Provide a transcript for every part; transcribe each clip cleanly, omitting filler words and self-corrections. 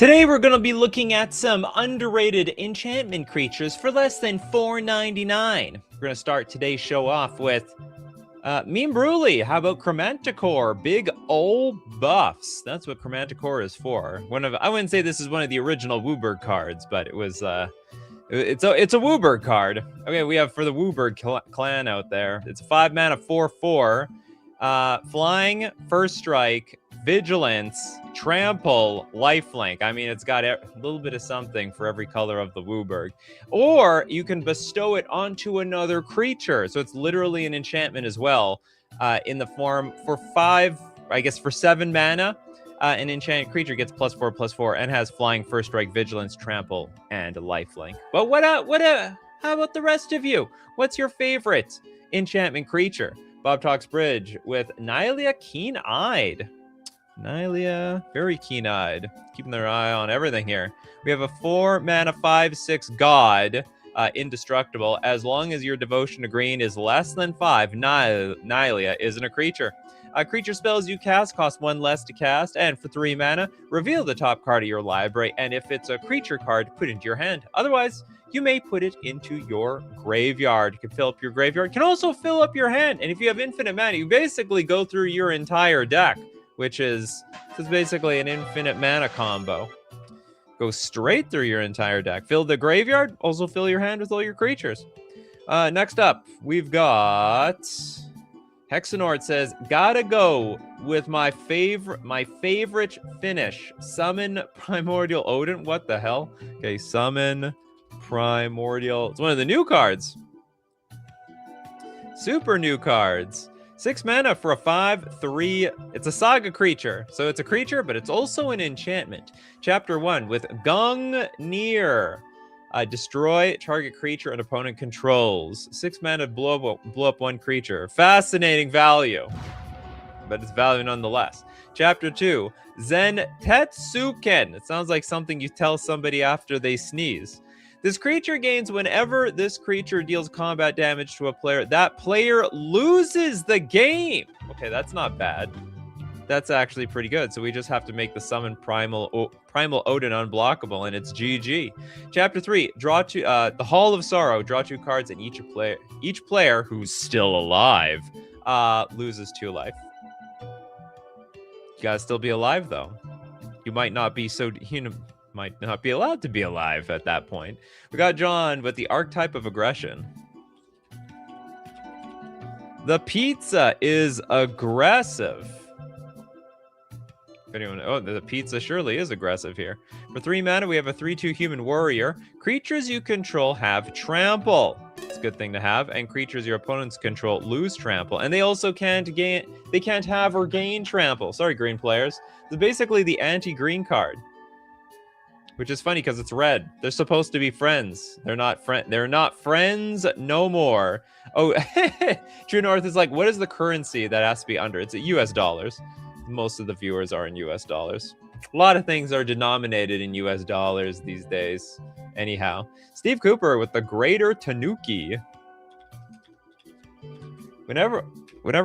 Today we're going to be looking at some underrated enchantment creatures for less than $4.99. We're going to start today's show off with Mean Bruley. How about Chromanticore? Big ol' buffs. That's what Chromanticore is for. I wouldn't say this is one of the original Wooburg cards, but it was it's a Wooburg card. Okay, we have for the Wooburg clan out there. It's a 5-mana 4/4. Flying, first strike, vigilance, trample, lifelink. I mean, it's got a little bit of something for every color of the Wooburg. Or you can bestow it onto another creature. So it's literally an enchantment as well, in the form for 7 mana. An enchanted creature gets +4/+4 and has flying, first strike, vigilance, trample, and lifelink. But how about the rest of you? What's your favorite enchantment creature? Bob Talks Bridge with Nylea Keen-Eyed. Nylea, very keen-eyed, keeping their eye on everything here. We have a 4-mana 5/6 god, indestructible. As long as your devotion to green is less than 5, Nylea isn't a creature. Creature spells you cast cost 1 less to cast, and for 3 mana, reveal the top card of your library, and if it's a creature card, put it into your hand. Otherwise, you may put it into your graveyard. You can fill up your graveyard. You can also fill up your hand, and if you have infinite mana, you basically go through your entire deck, which is basically an infinite mana combo. Go straight through your entire deck. Fill the graveyard, also fill your hand with all your creatures. Next up, we've got Hexenord says, gotta go with my favorite finish. Summon Primordial Odin. What the hell? Okay, summon Primordial. It's one of the new cards. Super new cards. 6 mana for a 5/3. It's a saga creature. So it's a creature, but it's also an enchantment. Chapter 1 with Gungnir. Destroy target creature an opponent controls. 6 mana, blow up 1 creature. Fascinating value, but it's value nonetheless. Chapter 2, Zen Tetsuken. It sounds like something you tell somebody after they sneeze. This creature gains whenever this creature deals combat damage to a player. That player loses the game. Okay, that's not bad. That's actually pretty good. So we just have to make the summon Primal Odin unblockable, and it's GG. Chapter 3, draw 2. The Hall of Sorrow. Draw 2 cards, and each player who's still alive loses 2 life. You gotta still be alive though. You might not be might not be allowed to be alive at that point. We got John with the archetype of aggression. The pizza is aggressive. The pizza surely is aggressive here. For 3 mana, we have a 3/2 human warrior. Creatures you control have trample. It's a good thing to have. And creatures your opponents control lose trample. And they also can't have or gain trample. Sorry, green players. It's basically the anti-green card. Which is funny because it's red. They're supposed to be friends. They're not friends no more. Oh, True North is like, what is the currency that has to be under? It's US dollars. Most of the viewers are in US dollars. A lot of things are denominated in US dollars these days. Anyhow, Steve Cooper with the Greater Tanuki. Whenever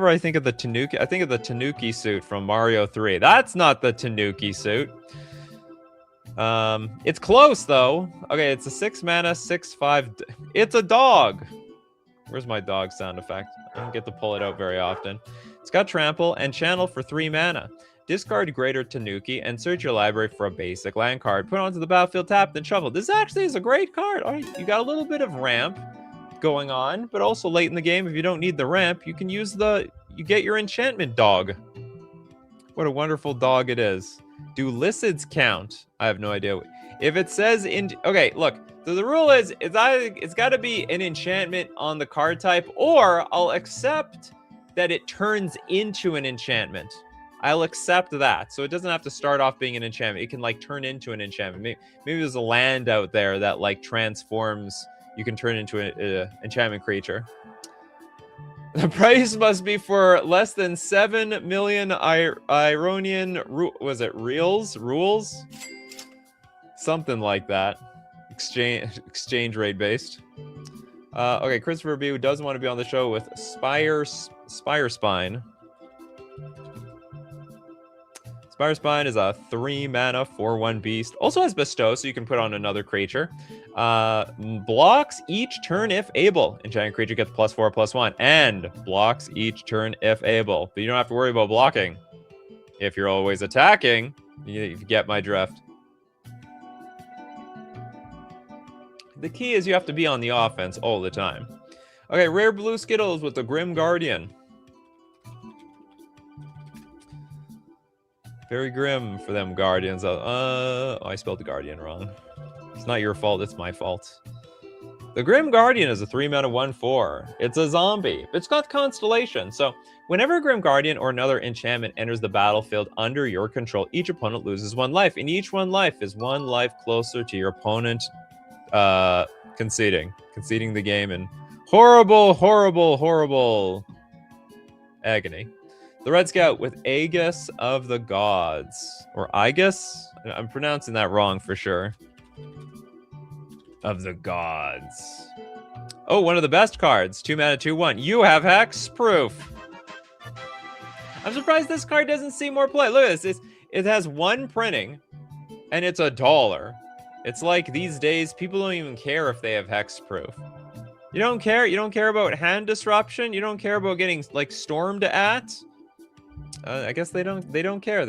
I think of the Tanuki, I think of the Tanuki suit from Mario 3. That's not the Tanuki suit. It's close though. Okay, it's a 6 mana, 6/5. It's a dog. Where's my dog sound effect? I don't get to pull it out very often. It's got trample and channel for 3 mana. Discard Greater Tanuki and search your library for a basic land card. Put it onto the battlefield, tap, then shuffle. This actually is a great card. All right, you got a little bit of ramp going on, but also late in the game, if you don't need the ramp, you can use you get your enchantment dog. What a wonderful dog it is. Do Lycids count? I have no idea. If it says okay, look. So the rule is, it's got to be an enchantment on the card type, or I'll accept that it turns into an enchantment. I'll accept that. So it doesn't have to start off being an enchantment. It can like turn into an enchantment. Maybe there's a land out there that like transforms. You can turn into an enchantment creature. The price must be for less than 7 million Ironian rules? Something like that. Exchange rate based. Okay, Christopher B, who doesn't want to be on the show with Spire Spine. Spire Spine is a 3 mana 4/1 beast. Also has Bestow, so you can put on another creature. Blocks each turn if able. Enchanted creature gets +4/+1. And blocks each turn if able. But you don't have to worry about blocking. If you're always attacking, you get my drift. The key is you have to be on the offense all the time. Okay, rare blue Skittles with the Grim Guardian. Very grim for them Guardians. Oh, I spelled the Guardian wrong. It's not your fault, it's my fault. The Grim Guardian is a 3 mana 1/4. It's a zombie. It's got Constellation. So whenever a Grim Guardian or another enchantment enters the battlefield under your control, each opponent loses 1 life. And each 1 life is 1 life closer to your opponent conceding the game in horrible, horrible, horrible agony. The Red Scout with Aegis of the Gods. Or Aegis? I'm pronouncing that wrong for sure. Of the Gods. Oh, one of the best cards. 2 mana 2/1. You have Hexproof. I'm surprised this card doesn't see more play. Look at this. It has 1 printing, and it's $1. It's like these days, people don't even care if they have Hexproof. You don't care? You don't care about hand disruption? You don't care about getting, like, stormed at? I guess they don't care.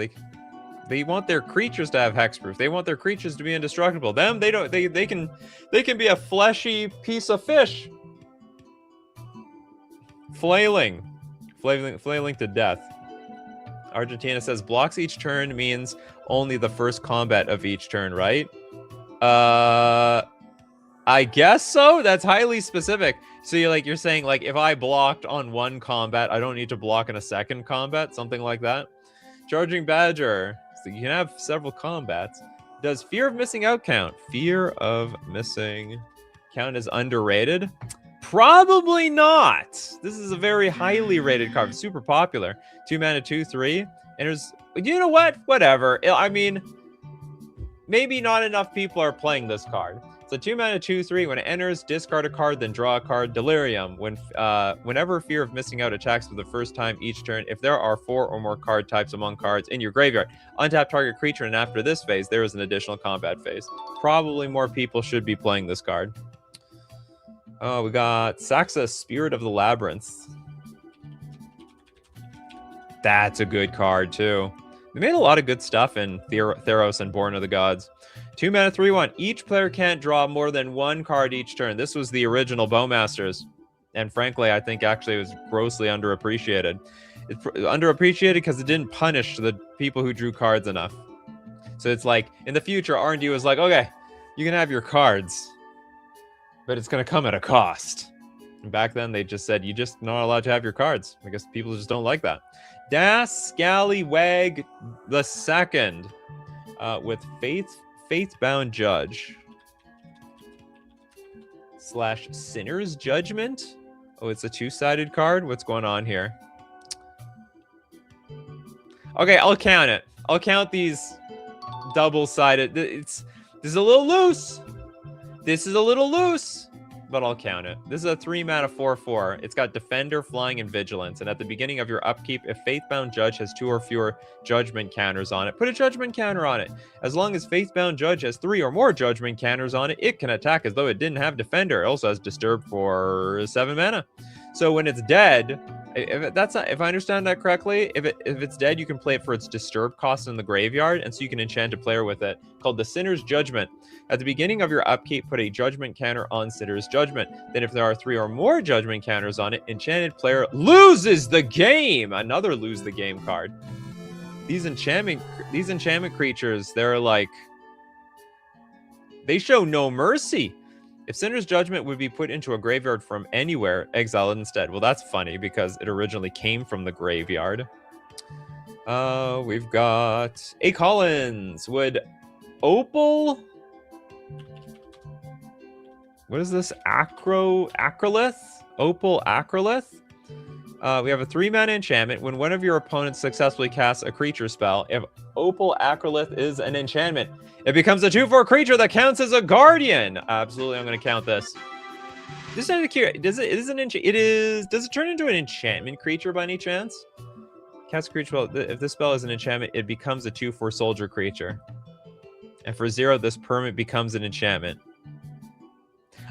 They want their creatures to have hexproof. They want their creatures to be indestructible. Them, they don't. They can be a fleshy piece of fish, flailing to death. Argentina says blocks each turn means only the first combat of each turn, right? I guess so. That's highly specific. So you're saying like if I blocked on 1 combat, I don't need to block in a 2nd combat, something like that. Charging Badger. So you can have several combats. Does Fear of Missing Out count? Fear of Missing count as underrated? Probably not. This is a very highly rated card. Super popular. 2 mana 2/3. And there's, you know what? Whatever. I mean, maybe not enough people are playing this card. So 2 mana 2/3. When it enters, discard a card, then draw a card. Delirium. Whenever Fear of Missing Out attacks for the first time each turn, if there are 4 or more card types among cards in your graveyard, untap target creature, and after this phase, there is an additional combat phase. Probably more people should be playing this card. Oh, we got Saxa, Spirit of the Labyrinth. That's a good card, too. They made a lot of good stuff in Theros and Born of the Gods. 2 mana 3/1. Each player can't draw more than 1 card each turn. This was the original Bowmasters. And frankly, I think actually it was grossly underappreciated. It's underappreciated because it didn't punish the people who drew cards enough. So it's like, in the future, R&D was like, okay, you can have your cards, but it's going to come at a cost. And back then, they just said, you're just not allowed to have your cards. I guess people just don't like that. Das Scallywag II with Faithbound Judge / Sinner's Judgment. Oh, it's a 2-sided card. What's going on here? Okay, I'll count it. I'll count these double-sided. This is a little loose. This is a little loose, but I'll count it. This is a 3 mana 4/4. It's got Defender, Flying, and Vigilance. And at the beginning of your upkeep, if Faithbound Judge has 2 or fewer judgment counters on it, put a judgment counter on it. As long as Faithbound Judge has 3 or more judgment counters on it, it can attack as though it didn't have Defender. It also has Disturb for 7 mana. So when it's dead, if I understand that correctly, if it's dead, you can play it for its Disturb cost in the graveyard, and so you can enchant a player with it, called the Sinner's Judgment. At the beginning of your upkeep, put a judgment counter on Sinner's Judgment. Then if there are 3 or more judgment counters on it, enchanted player loses the game. Another lose the game card. These enchantment creatures, they're like, they show no mercy. If Sinner's Judgment would be put into a graveyard from anywhere, exile it instead. Well, that's funny because it originally came from the graveyard. We've got A. Collins. Would Opal... What is this? Acrolith? Opal Acrolith? We have a 3 mana enchantment. When one of your opponents successfully casts a creature spell, if Opal Acrolith is an enchantment, it becomes a 2/4 creature that counts as a guardian. Absolutely, I'm going to count this. Just out of curiosity, does it turn into an enchantment creature by any chance? Cast a creature spell. If this spell is an enchantment, it becomes a 2/4 soldier creature. And for 0, this permanent becomes an enchantment.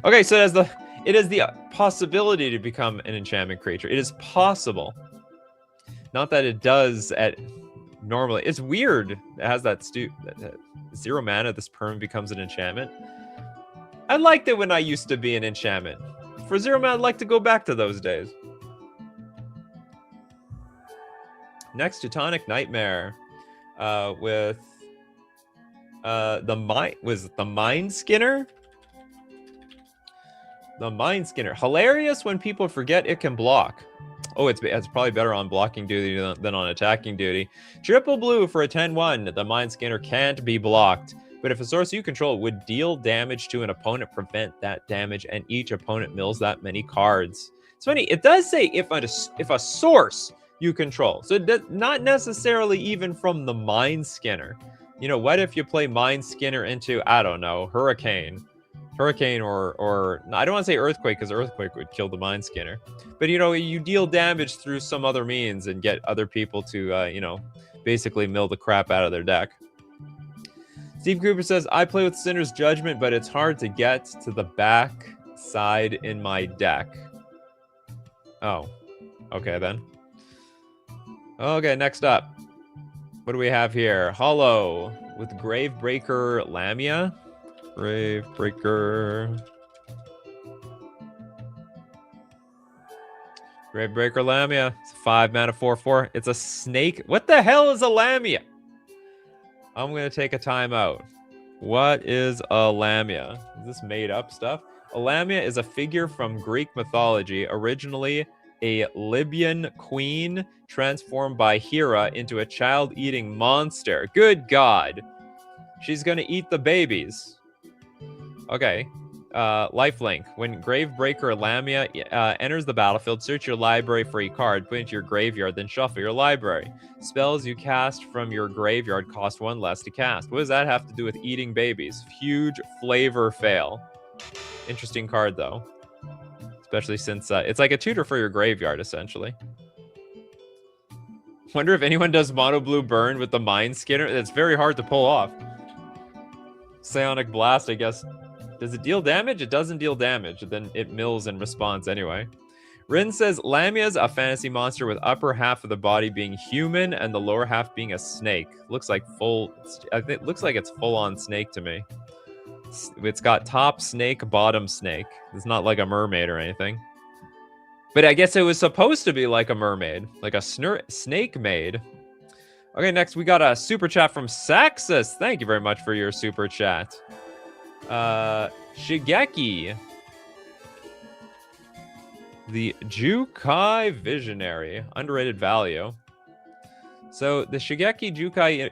Okay, so it has the possibility to become an enchantment creature. It is possible. Not that it does at normally. It's weird. It has that 0 mana, this permanent becomes an enchantment. I liked it when I used to be an enchantment. For 0 mana, I'd like to go back to those days. Next, Teutonic Nightmare. With the Mind Skinner? The Mind Skinner. Hilarious when people forget it can block. Oh, it's probably better on blocking duty than on attacking duty. Triple blue for a 10/1. The Mind Skinner can't be blocked. But if a source you control would deal damage to an opponent, prevent that damage, and each opponent mills that many cards. It's funny, it does say if a source you control. So not necessarily even from the Mind Skinner. You know, what if you play Mind Skinner into, I don't know, Hurricane or I don't want to say Earthquake because Earthquake would kill the Mind Skinner. But, you know, you deal damage through some other means and get other people to, you know, basically mill the crap out of their deck. Steve Cooper says, I play with Sinner's Judgment, but it's hard to get to the back side in my deck. Oh, okay then. Okay, next up. What do we have here? Hollow with Gravebreaker Lamia. Gravebreaker Lamia. It's a 5 mana 4/4. It's a snake. What the hell is a Lamia? I'm going to take a timeout. What is a Lamia? Is this made up stuff? A Lamia is a figure from Greek mythology, originally a Libyan queen transformed by Hera into a child-eating monster. Good God. She's going to eat the babies. Okay. Lifelink. When Gravebreaker Lamia enters the battlefield, search your library for a card, put it into your graveyard, then shuffle your library. Spells you cast from your graveyard cost 1 less to cast. What does that have to do with eating babies? Huge flavor fail. Interesting card, though. Especially since it's like a tutor for your graveyard, essentially. Wonder if anyone does mono blue burn with the Mind Skinner. It's very hard to pull off. Psionic Blast, I guess. Does it deal damage? It doesn't deal damage. Then it mills in response anyway. Rin says, Lamia's a fantasy monster with upper half of the body being human and the lower half being a snake. Looks like looks like it's full-on snake to me. It's got top snake, bottom snake. It's not like a mermaid or anything. But I guess it was supposed to be like a mermaid. Like a snake maid. Okay, next we got a super chat from Saxus. Thank you very much for your super chat. Shigeki. The Jukai Visionary. Underrated value. So the Shigeki Jukai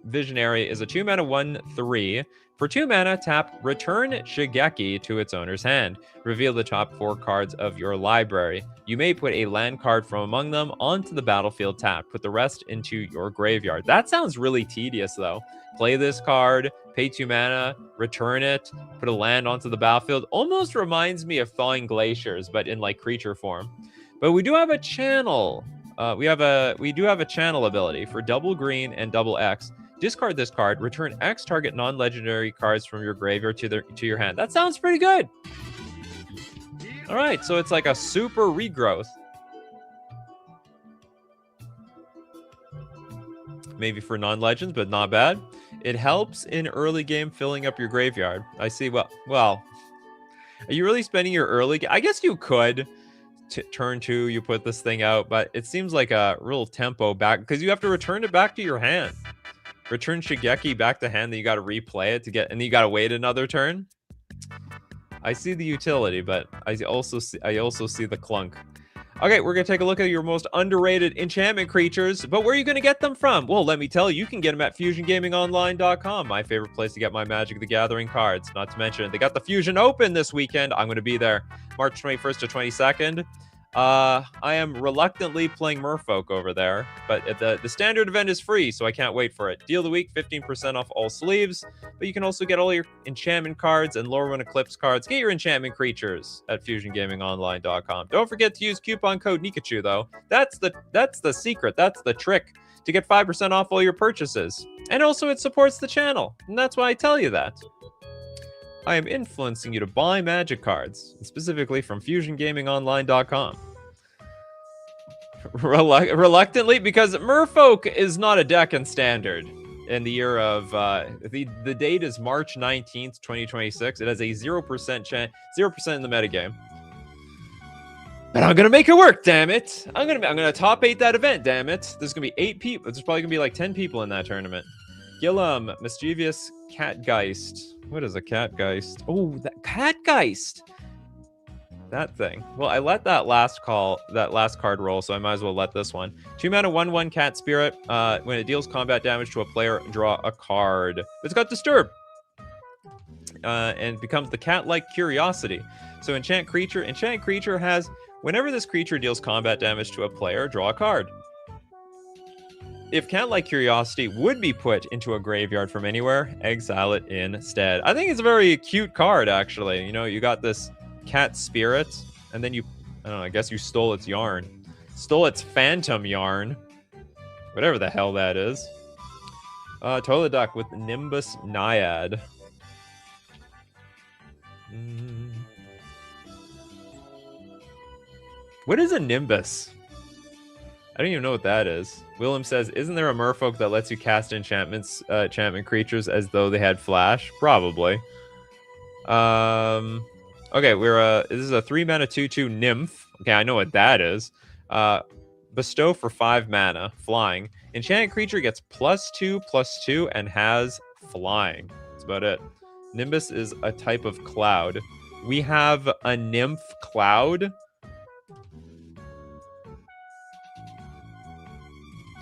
Visionary is a 2 mana 1/3. For 2 mana, tap Return Shigeki to its owner's hand. Reveal the top 4 cards of your library. You may put a land card from among them onto the battlefield tapped. Put the rest into your graveyard. That sounds really tedious, though. Play this card, pay 2 mana, return it, put a land onto the battlefield. Almost reminds me of Thawing Glaciers, but in like creature form. But we do have a channel. We do have a channel ability for double green and double X. Discard this card. Return X target non-legendary cards from your graveyard to your hand. That sounds pretty good. All right, so it's like a super regrowth. Maybe for non-legends, but not bad. It helps in early game filling up your graveyard. I see. Well, are you really spending your early game? I guess you could. Turn 2, you put this thing out, but it seems like a real tempo back because you have to return it back to your hand. Return Shigeki back to hand, then you got to replay it to get, and then you got to wait another turn. I see the utility, but I also see the clunk. Okay, we're gonna take a look at your most underrated enchantment creatures, but where are you gonna get them from? Well, let me tell you, you can get them at FusionGamingOnline.com, my favorite place to get my Magic the Gathering cards. Not to mention, they got the Fusion Open this weekend. I'm gonna be there March 21st to 22nd. I am reluctantly playing Merfolk over there, but the standard event is free, so I can't wait for it. Deal of the week, 15% off all sleeves, but you can also get all your enchantment cards and Lorwyn Eclipse cards. Get your enchantment creatures at FusionGamingOnline.com. Don't forget to use coupon code Nikachu, though. That's the secret. That's the trick to get 5% off all your purchases. And also, it supports the channel, and that's why I tell you that. I am influencing you to buy Magic cards, specifically from FusionGamingOnline.com. Reluctantly, because Merfolk is not a deck in Standard. In the year of the date is March 19th, 2026. It has a 0% chance, 0% in the metagame. But I'm gonna make it work, damn it! I'm gonna top 8 that event, damn it! There's gonna be 8 people. There's probably gonna be like 10 people in that tournament. Gillum, mischievous Catgeist. What is a Catgeist? Oh, that Catgeist. That thing. Well, I let that last card roll, so I might as well let this one. 2 mana, 1/1 Cat Spirit. When it deals combat damage to a player, draw a card. It's got Disturb. And becomes the cat-like Curiosity. So Enchant Creature has, whenever this creature deals combat damage to a player, draw a card. If Cat-like Curiosity would be put into a graveyard from anywhere, exile it instead. I think it's a very cute card, actually. You know, you got this cat spirit, and then you, I don't know, I guess you stole its yarn. Stole its phantom yarn. Whatever the hell that is. Toilet Duck with Nimbus Naiad. What is a Nimbus? I don't even know what that is. Willem says, isn't there a Merfolk that lets you cast enchantment creatures as though they had flash? Probably. Okay, this is a 3 mana 2/2 Nymph. Okay, I know what that is. Bestow for 5 mana, flying. Enchanted creature gets +2/+2 and has flying. That's about it. Nimbus is a type of cloud. We have a Nymph cloud.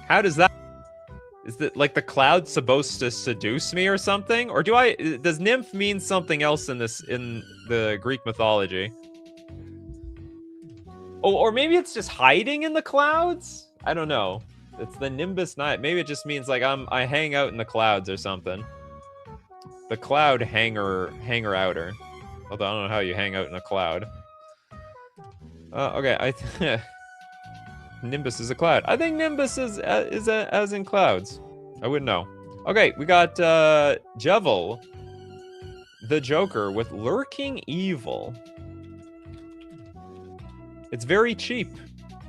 How does that... Is that like the cloud supposed to seduce me or something? Or does nymph mean something else in the Greek mythology? Oh, or maybe it's just hiding in the clouds? I don't know. It's the Nimbus Night. Maybe it just means like I hang out in the clouds or something. The cloud hanger outer. Although I don't know how you hang out in a cloud. Okay, Nimbus is a cloud. I think Nimbus is as in clouds. I wouldn't know. Okay, we got Jevel, the Joker with Lurking Evil. It's very cheap.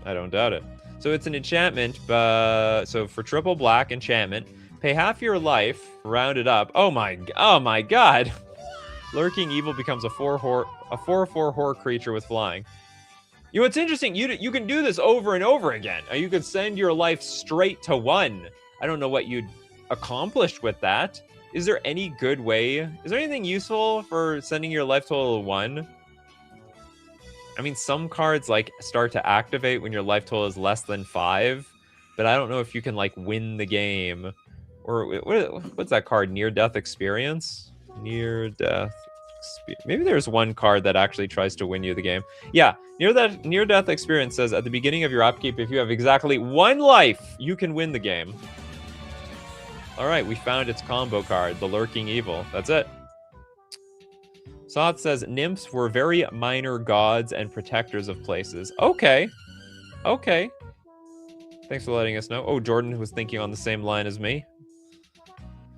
I don't doubt it. So it's an enchantment. So for triple black enchantment, pay half your life, round it up. Oh my god! Lurking Evil becomes a 4/4 horror creature with flying. You know, it's interesting. You can do this over and over again. You could send your life straight to 1. I don't know what you'd accomplish with that. Is there any good way? Is there anything useful for sending your life total to 1? I mean, some cards like start to activate when your life total is less than 5, but I don't know if you can like win the game. Or what's that card? Near-death experience? Near-death. Maybe there's one card that actually tries to win you the game. Yeah, near-death experience says at the beginning of your upkeep, if you have exactly 1 life, you can win the game. All right, we found its combo card, the Lurking Evil. That's it. Sot says nymphs were very minor gods and protectors of places. Okay. Okay. Thanks for letting us know. Oh, Jordan was thinking on the same line as me.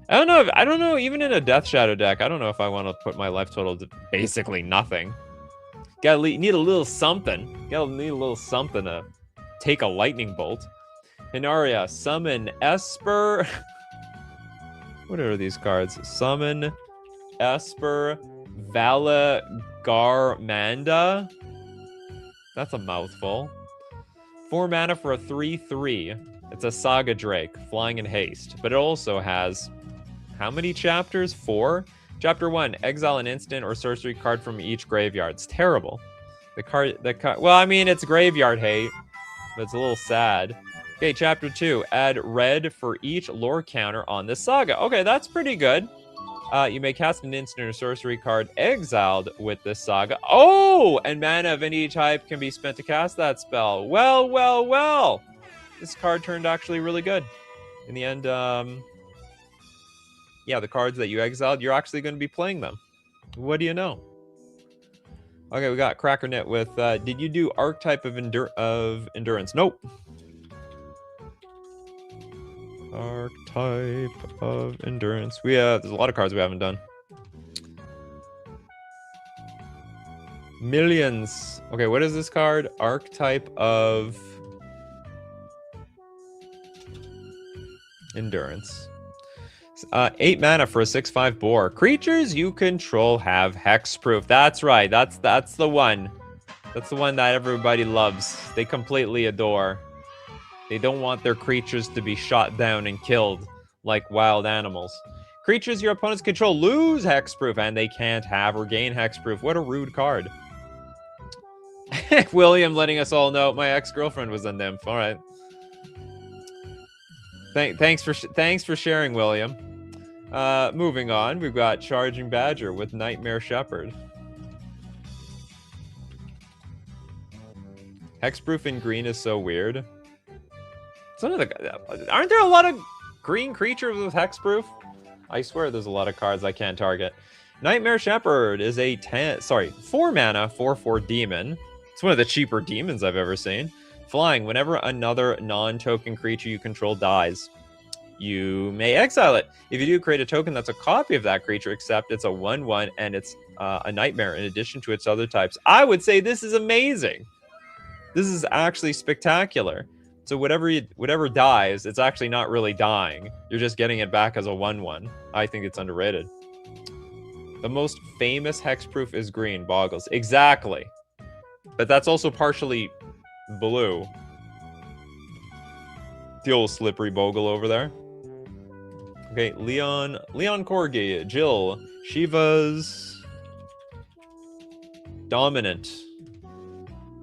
I don't know. Even in a Death Shadow deck, I don't know if I want to put my life total to basically nothing. Need a little something. Need a little something to take a lightning bolt. Hinaria, summon Esper. What are these cards? Summon Esper Valagarmanda. That's a mouthful. 4 mana for a 3/3. It's a Saga Drake, flying in haste. But it also has... how many chapters? 4? Chapter 1, exile an instant or sorcery card from each graveyard. It's terrible. Well, I mean, it's graveyard hate, but it's a little sad. Okay, chapter 2, add red for each lore counter on this saga. Okay, that's pretty good. You may cast an instant or sorcery card exiled with this saga. Oh, and mana of any type can be spent to cast that spell. Well, well, well. This card turned actually really good. In the end, yeah, the cards that you exiled, you're actually going to be playing them. What do you know? Okay, we got Crackernet with, did you do archetype of endurance? Nope. Archetype of endurance. There's a lot of cards we haven't done. Millions. Okay, what is this card? Archetype of endurance. 8 mana for a 6/5 boar. Creatures you control have hexproof. That's right. That's the one. That's the one that everybody loves. They completely adore. They don't want their creatures to be shot down and killed like wild animals. Creatures your opponents control lose hexproof, and they can't have or gain hexproof. What a rude card. William letting us all know my ex-girlfriend was a nymph. All right. Thanks for sharing, William. Moving on, we've got Charging Badger with Nightmare Shepherd. Hexproof in green is so weird. Aren't there a lot of green creatures with hexproof? I swear there's a lot of cards I can't target. Nightmare Shepherd is a 4 mana 4/4 demon. It's one of the cheaper demons I've ever seen. Flying, whenever another non-token creature you control dies, you may exile it. If you do, create a token that's a copy of that creature, except it's a 1/1 and it's a nightmare in addition to its other types. I would say this is amazing. This is actually spectacular. So whatever dies, it's actually not really dying. You're just getting it back as a 1/1. I think it's underrated. The most famous hexproof is green. Boggles. Exactly. But that's also partially blue. The old slippery bogle over there. Okay, Leon Corgi, Jill, Shiva's Dominant.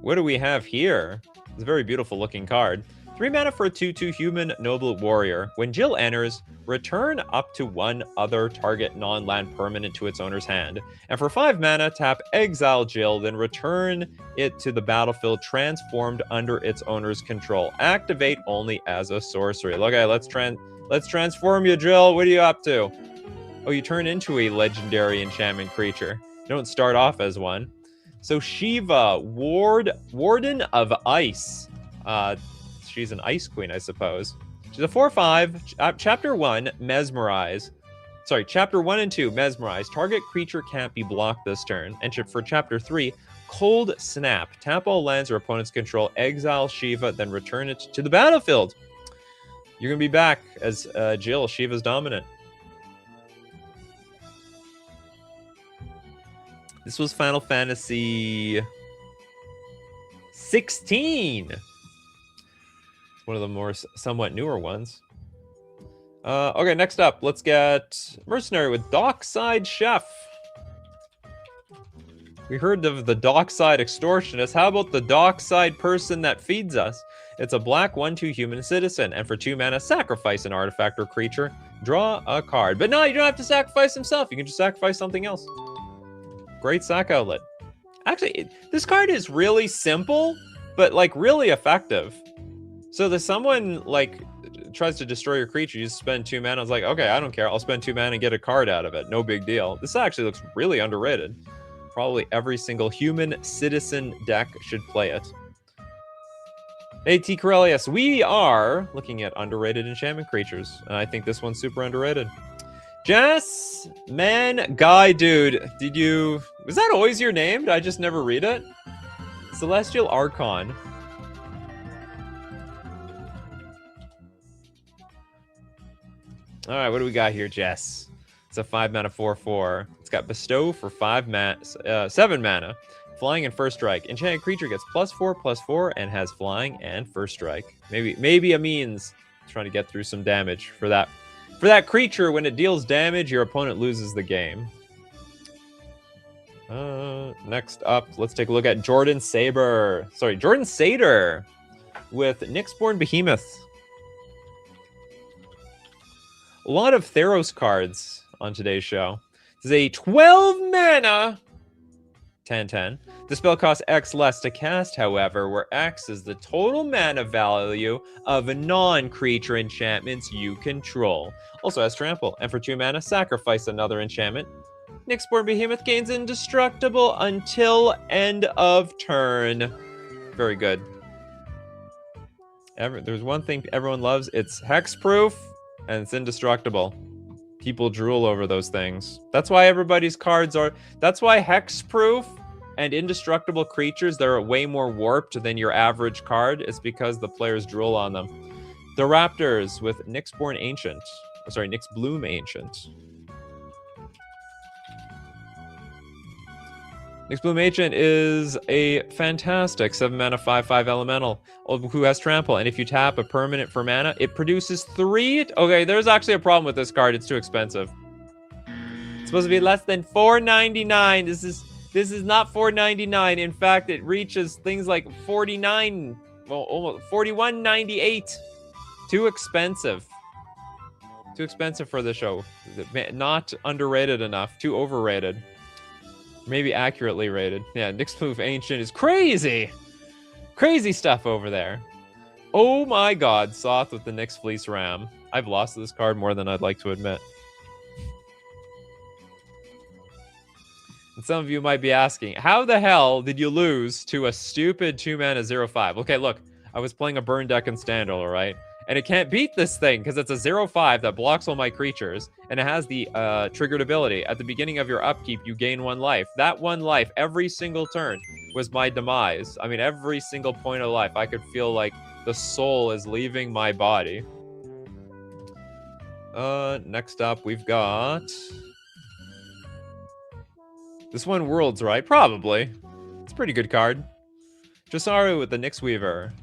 What do we have here? It's a very beautiful looking card. 3 mana for a 2/2 human noble warrior. When Jill enters, return up to one other target non-land permanent to its owner's hand. And for 5 mana, tap exile Jill, then return it to the battlefield transformed under its owner's control. Activate only as a sorcery. Okay, let's transform you, Jill. What are you up to? Oh, you turn into a legendary enchantment creature. You don't start off as one. So Shiva, Warden of Ice. She's an ice queen, I suppose. She's a 4/5. Chapter 1, Mesmerize. Sorry, Chapter 1 and 2, Mesmerize. Target creature can't be blocked this turn. And for Chapter 3, Cold Snap. Tap all lands or opponents control, exile Shiva, then return it to the battlefield. You're going to be back as Jill, Shiva's Dominant. This was Final Fantasy 16. It's one of the more somewhat newer ones. Okay, next up, let's get Mercenary with Dockside Chef. We heard of the Dockside Extortionist. How about the Dockside Person that feeds us? It's a black 1/2 human citizen, and for 2 mana, sacrifice an artifact or creature. Draw a card. But no, you don't have to sacrifice himself. You can just sacrifice something else. Great sack outlet. Actually, this card is really simple, but like really effective. So there's someone like tries to destroy your creature, you just spend 2 mana. I was like, okay, I don't care. I'll spend 2 mana and get a card out of it. No big deal. This actually looks really underrated. Probably every single human citizen deck should play it. Hey, T. Corellius, we are looking at underrated enchantment creatures, and I think this one's super underrated. Jess, man, guy, dude, was that always your name? Did I just never read it? Celestial Archon. All right, what do we got here, Jess? It's a 5 mana 4/4. It's got Bestow for 7 mana. Flying and first strike. Enchanted creature gets +4/+4 and has flying and first strike. Maybe a means trying to get through some damage for that. For that creature, when it deals damage, your opponent loses the game. Next up, let's take a look at Jordan Sader with Nyxborn Behemoth. A lot of Theros cards on today's show. This is a 12 mana 10/10. The spell costs X less to cast, however, where X is the total mana value of non-creature enchantments you control. Also has trample, and for 2 mana, sacrifice another enchantment. Nyxborn Behemoth gains indestructible until end of turn. Very good. There's one thing everyone loves, it's hexproof, and it's indestructible. People drool over those things. That's why everybody's cards are... That's why hexproof and indestructible creatures that are way more warped than your average card is because the players drool on them. The Raptors with Nyxborn Ancient. Sorry, Nyxbloom Ancient. Nyxbloom Ancient is a fantastic 7 mana 5/5 elemental who has trample, and if you tap a permanent for mana, it produces 3. Okay, there's actually a problem with this card. It's too expensive. It's supposed to be less than $4.99. This is not $4.99. In fact, it reaches things like $49, well, almost $41.98. Too expensive. Too expensive for the show. Not underrated enough. Too overrated. Maybe accurately rated. Yeah, Nyxbloom Ancient is crazy! Crazy stuff over there. Oh my god, Soth with the Nyx Fleece Ram. I've lost this card more than I'd like to admit. And some of you might be asking, how the hell did you lose to a stupid 2 mana 0/5? Okay, look, I was playing a burn deck in Standard, alright? And it can't beat this thing because it's a 0/5 that blocks all my creatures, and it has the triggered ability. At the beginning of your upkeep, you gain 1 life. That 1 life, every single turn, was my demise. I mean, every single point of life, I could feel like the soul is leaving my body. Next up, we've got... This one, Worlds, right? Probably. It's a pretty good card. Josaru with the Nyx Weaver.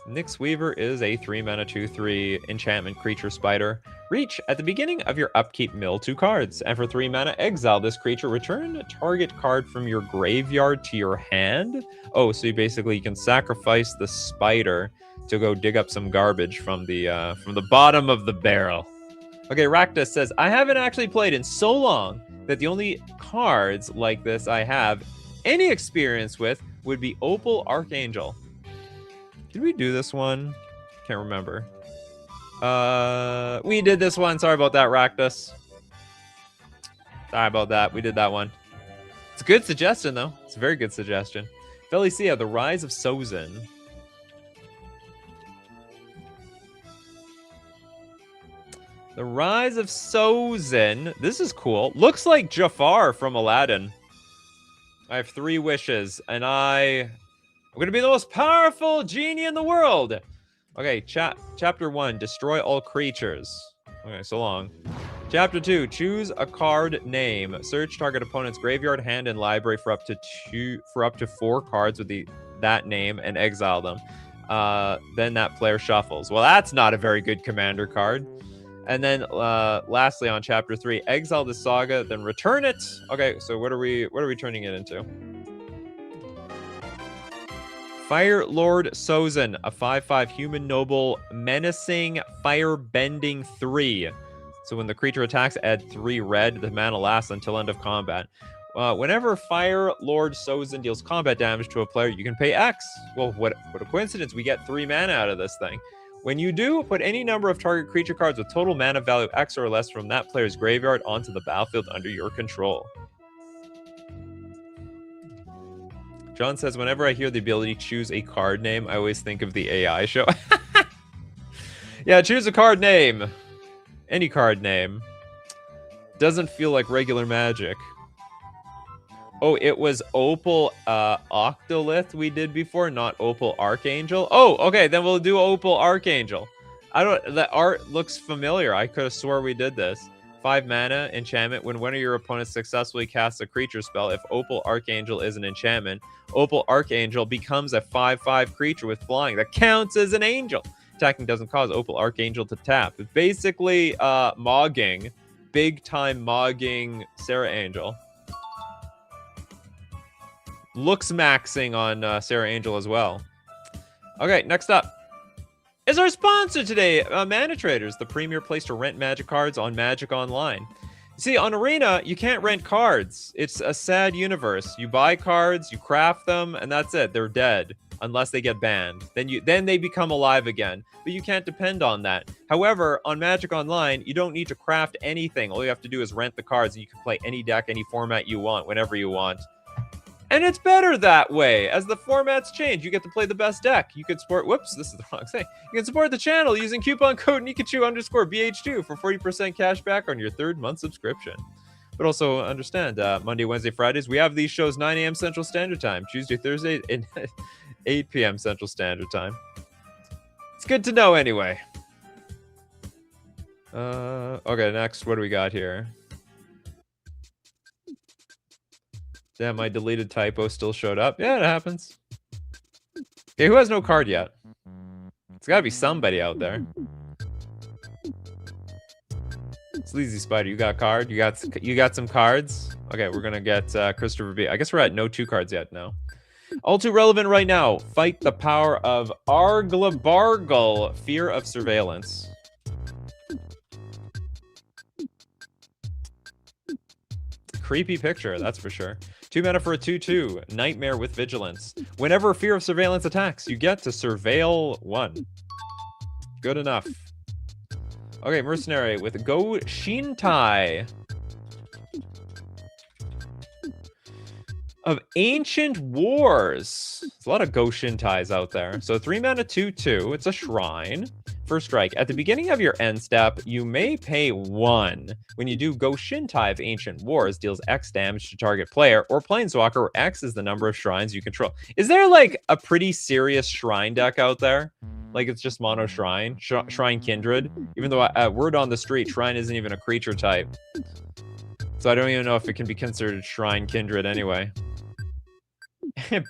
Nyx Weaver is a 3 mana 2/3 enchantment creature spider. Reach at the beginning of your upkeep, mill 2 cards, and for 3 mana, exile this creature. Return a target card from your graveyard to your hand. Oh, so you can sacrifice the spider to go dig up some garbage from the bottom of the barrel. Okay, Raktus says, I haven't actually played in so long that the only cards like this I have any experience with would be Opal Archangel. Did we do this one? Can't remember. We did this one. Sorry about that, Raktus. Sorry about that. We did that one. It's a good suggestion, though. It's a very good suggestion. Felicia, the Rise of Sozin. The Rise of Sozin. This is cool. Looks like Jafar from Aladdin. I have 3 wishes, and I'm going to be the most powerful genie in the world. Okay, chapter 1, destroy all creatures. Okay, so long. Chapter 2, choose a card name. Search target opponent's graveyard, hand, and library for up to 4 cards with that name and exile them. Then that player shuffles. Well, that's not a very good commander card. And then lastly on chapter 3, exile the saga, then return it. Okay, so what are we turning it into? Fire Lord Sozin, a 5/5 human noble, menacing, fire-bending 3. So when the creature attacks, add 3 red. The mana lasts until end of combat. Whenever Fire Lord Sozin deals combat damage to a player, you can pay X. Well, what a coincidence. We get 3 mana out of this thing. When you do, put any number of target creature cards with total mana value X or less from that player's graveyard onto the battlefield under your control. John says, whenever I hear the ability to choose a card name, I always think of the AI show. Yeah, choose a card name. Any card name. Doesn't feel like regular Magic. Oh, it was Opal Octolith we did before, not Opal Archangel. Oh, okay, then we'll do Opal Archangel. The art looks familiar. I could have swore we did this. 5 mana, enchantment. When one of your opponents successfully casts a creature spell, if Opal Archangel is an enchantment, Opal Archangel becomes a 5/5 creature with flying that counts as an angel. Attacking doesn't cause Opal Archangel to tap. It's basically mogging, big time mogging Sarah Angel. Looks maxing on Sarah Angel as well. Okay, next up. is our sponsor today. Mana Traders, the premier place to rent Magic cards on Magic Online. See, on Arena, you can't rent cards. It's a sad universe. You buy cards, you craft them, and that's it. They're dead unless they get banned. Then they become alive again. But you can't depend on that. However, on Magic Online, you don't need to craft anything. All you have to do is rent the cards, and you can play any deck, any format you want, whenever you want. And it's better that way. As the formats change, you get to play the best deck. You can support, whoops, this is the wrong thing. You can support the channel using coupon code Nikachu_BH2 for 40% cash back on your 3rd month subscription. But also understand, Monday, Wednesday, Fridays, we have these shows 9 a.m. Central Standard Time. Tuesday, Thursday, and 8 p.m. Central Standard Time. It's good to know anyway. Okay, next, what do we got here? Damn, my deleted typo still showed up. Yeah, it happens. Okay, who has no card yet? It's gotta be somebody out there. Sleazy Spider, you got a card? You got some cards? Okay, we're gonna get Christopher B. I guess we're at no 2 cards yet now. All too relevant right now. Fight the power of Arglabargle, Fear of Surveillance. Creepy picture, that's for sure. 2 mana for a 2/2, Nightmare with Vigilance. Whenever Fear of Surveillance attacks, you get to surveil 1. Good enough. Okay, Mercenary with Go Shintai of Ancient Wars. There's a lot of Go Shintais out there. So 3 mana 2/2, it's a shrine. First strike. At the beginning of your end step, you may pay 1. When you do, Go Shintai of Ancient Wars deals X damage to target player or planeswalker, where X is the number of shrines you control. Is there like a pretty serious shrine deck out there? Like it's just mono shrine, shrine kindred. Even though word on the street, shrine isn't even a creature type. So I don't even know if it can be considered shrine kindred anyway.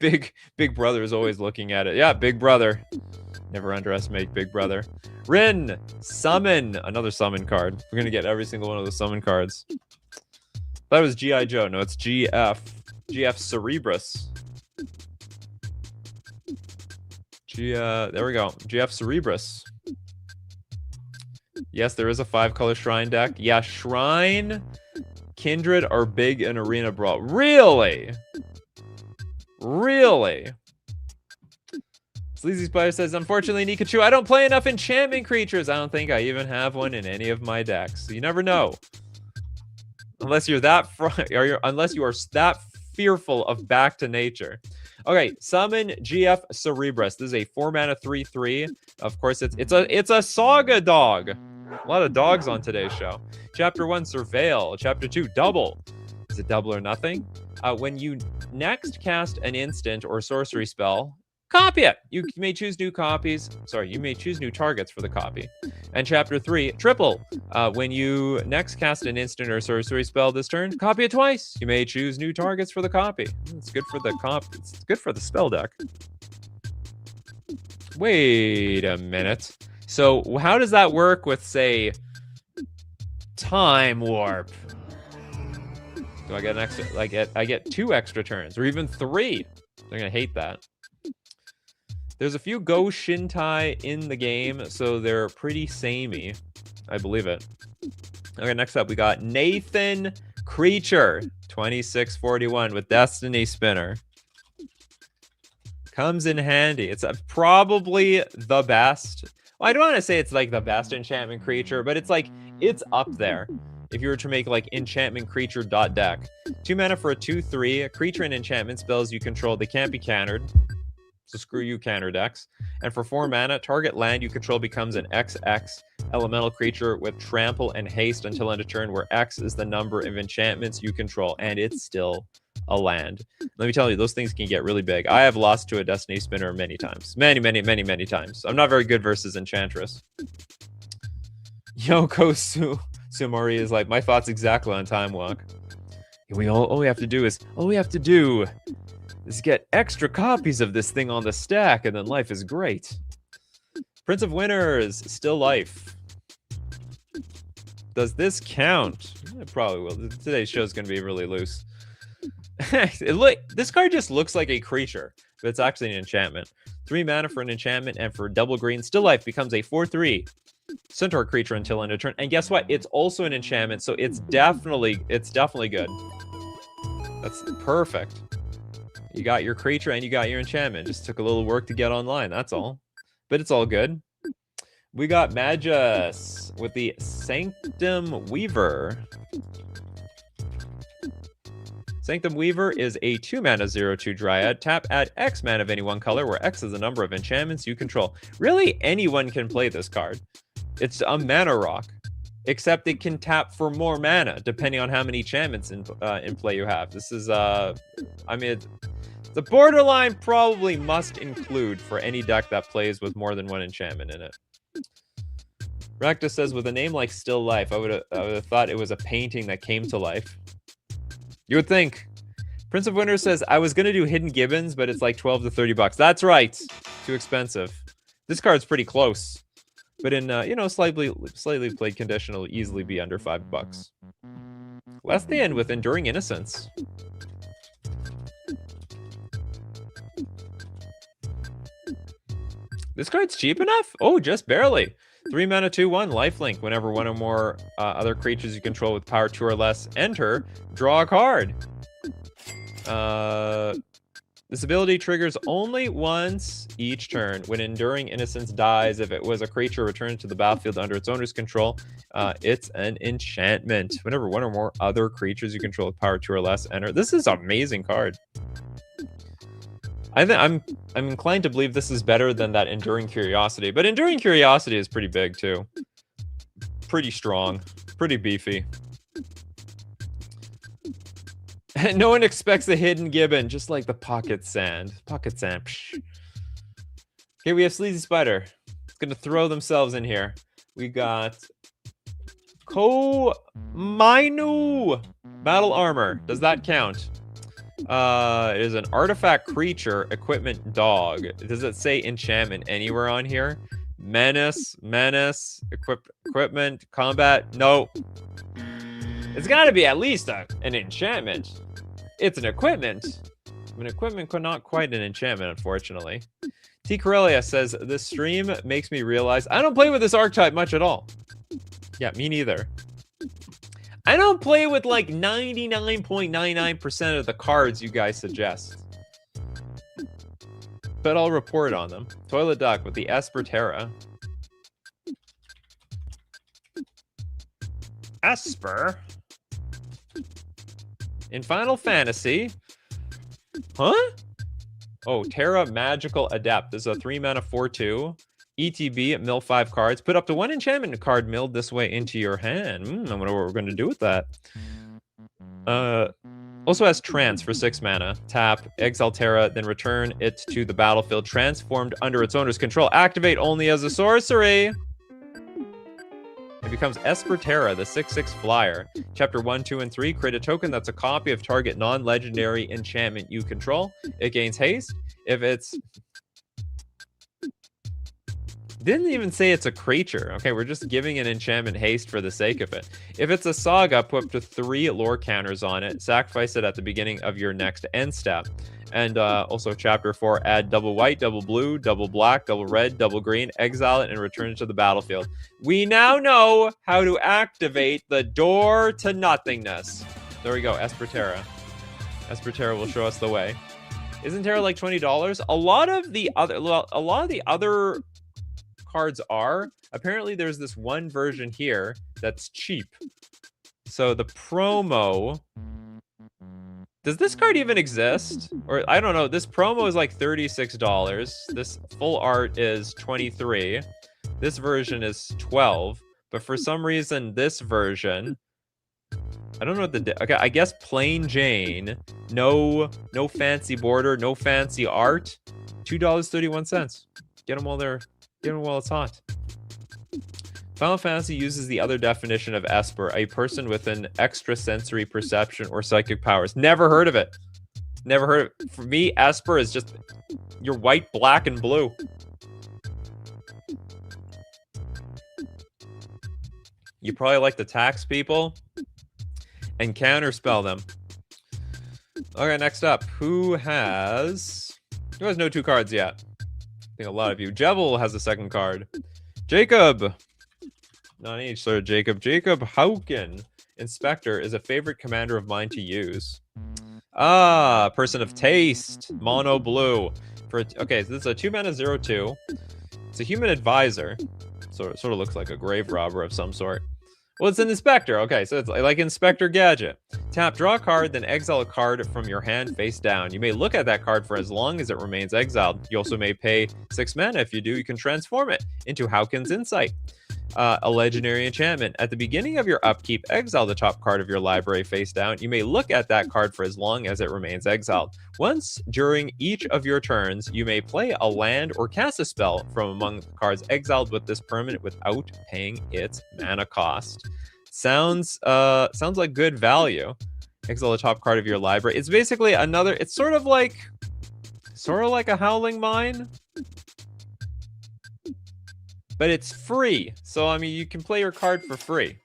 Big Brother is always looking at it. Yeah, Big Brother. Never underestimate Big Brother. Rin, summon. Another summon card. We're going to get every single one of the summon cards. That was G.I. Joe. No, it's GF. GF Cerebrus. There we go. GF Cerebrus. Yes, there is a 5-color shrine deck. Yeah, Shrine, Kindred are big in Arena Brawl. Really? Really? Sleazy Spider says, unfortunately, Nikachu, I don't play enough enchantment creatures. I don't think I even have one in any of my decks. So you never know. Unless you're that unless you are that fearful of back to nature. Okay, summon GF Cerebrus. This is a 4 mana 3/3. Of course, it's a saga dog. A lot of dogs on today's show. Chapter 1, Surveil. Chapter 2, Double. Is it double or nothing? When you next cast an instant or sorcery spell, copy it. You may choose new copies. Sorry, you may choose new targets for the copy. And chapter 3, Triple. When you next cast an instant or sorcery spell this turn, copy it twice. You may choose new targets for the copy. It's good for the It's good for the spell deck. Wait a minute. So how does that work with, say, Time Warp? Do I get an extra? I get 2 extra turns, or even 3. They're gonna hate that. There's a few Go Shintai in the game, so they're pretty samey. I believe it. Okay, next up we got Nathan Creature, 2641 with Destiny Spinner. Comes in handy. It's probably the best. Well, I don't want to say it's like the best enchantment creature, but it's like, it's up there. If you were to make like enchantment creature deck. 2 mana for a 2/3. A creature and enchantment spells you control, they can't be countered. So screw you, counter decks. And for 4 mana, target land you control becomes an XX elemental creature with trample and haste until end of turn, where X is the number of enchantments you control, and it's still a land. Let me tell you, those things can get really big. I have lost to a Destiny Spinner many times. Many times. I'm not very good versus Enchantress. Yokosu Sumori is like, my thoughts exactly on Time Walk. All we have to do is get extra copies of this thing on the stack, and then life is great. Prince of Winners, still life. Does this count? It probably will. Today's show is going to be really loose. This card just looks like a creature, but it's actually an enchantment. 3 mana for an enchantment, and for double green, Still Life becomes a 4/3 Centaur creature until end of turn. And guess what? It's also an enchantment, so it's definitely good. That's perfect. You got your creature and you got your enchantment. Just took a little work to get online, that's all. But it's all good. We got Magus with the Sanctum Weaver. Sanctum Weaver is a 2-mana 0/2 Dryad. Tap, add X mana of any one color, where X is the number of enchantments you control. Really, anyone can play this card. It's a mana rock, except it can tap for more mana, depending on how many enchantments in play you have. This is, I mean, the borderline probably must include for any deck that plays with more than one enchantment in it. Rakta says, with a name like Still Life, I would have thought it was a painting that came to life. You would think. Prince of Winter says, I was going to do Hidden Gibbons, but it's like 12 to 30 bucks. That's right. Too expensive. This card's pretty close. But in, you know, slightly played condition, it'll easily be under 5 bucks. Last the end with Enduring Innocence. This card's cheap enough? Oh, just barely. 3 mana 2/1 lifelink. Whenever one or more other creatures you control with power 2 or less enter, draw a card. This ability triggers only once each turn. When Enduring Innocence dies, if it was a creature returned to the battlefield under its owner's control, it's an enchantment. Whenever one or more other creatures you control with power 2 or less enter. This is an amazing card. I think I'm inclined to believe this is better than that Enduring Curiosity, but Enduring Curiosity is pretty big too. Pretty strong, pretty beefy. No one expects a Hidden Gibbon, just like the Pocket Sand. Pocket Sand. Psh. Okay, we have Sleazy Spider. It's gonna throw themselves in here. We got Komainu Battle Armor. Does that count? It is an artifact creature, equipment dog. Does it say enchantment anywhere on here? Menace, equipment, combat. No. It's got to be at least an enchantment. It's an equipment. An equipment could not quite an enchantment, unfortunately. T. Corellia says, this stream makes me realize I don't play with this archetype much at all. Yeah, me neither. I don't play with like 99.99% of the cards you guys suggest. But I'll report on them. Toilet Duck with the Esper Terra. Esper? In Final Fantasy? Huh? Oh, Terra Magical Adept. This is a 3-mana 4/2. ETB, mill 5 cards. Put up to 1 enchantment card milled this way into your hand. I wonder what we're going to do with that. Also has Trance for 6 mana. Tap, exile Terra, then return it to the battlefield transformed under its owner's control. Activate only as a sorcery. It becomes Esper Terra, the 6/6 flyer. Chapter 1, 2, and 3. Create a token that's a copy of target non-legendary enchantment you control. It gains haste. If it's... Didn't even say it's a creature. Okay, we're just giving an enchantment haste for the sake of it. If it's a saga, put up to 3 lore counters on it. Sacrifice it at the beginning of your next end step. And also chapter 4, add double white, double blue, double black, double red, double green, exile it, and return it to the battlefield. We now know how to activate the door to nothingness. There we go, Esper Terra. Esper Terra will show us the way. Isn't Terra like $20? A lot of the other cards are. Apparently there's this one version here that's cheap. So the promo... Does this card even exist? Or I don't know. This promo is like $36. This full art is $23. This version is $12. But for some reason, this version... I don't know what the... Okay, I guess plain Jane. No fancy border, no fancy art. $2.31. Get them while they're... Get them while it's hot. Final Fantasy uses the other definition of Esper, a person with an extrasensory perception or psychic powers. Never heard of it. Never heard of it. For me, Esper is just your white, black, and blue. You probably like to tax people and counterspell them. Okay, next up. Who has no 2 cards yet? think a lot of you. Jebel has a second card. Jacob. Not H, sir. Jacob. Jacob Hauken. Inspector is a favorite commander of mine to use. Ah, person of taste. Mono blue. Okay, so this is a 2-mana 0/2. It's a human advisor. Sort of looks like a grave robber of some sort. Well, it's an inspector. Okay, so it's like Inspector Gadget. Tap, draw a card, then exile a card from your hand face down. You may look at that card for as long as it remains exiled. You also may pay 6 mana. If you do, you can transform it into Hauken's Insight. A legendary enchantment. At the beginning of your upkeep, exile the top card of your library face down. You may look at that card for as long as it remains exiled. Once during each of your turns, you may play a land or cast a spell from among the cards exiled with this permanent without paying its mana cost. Sounds like good value. Exile the top card of your library. It's basically another. It's sort of like a Howling Mine. But it's free, so I mean you can play your card for free,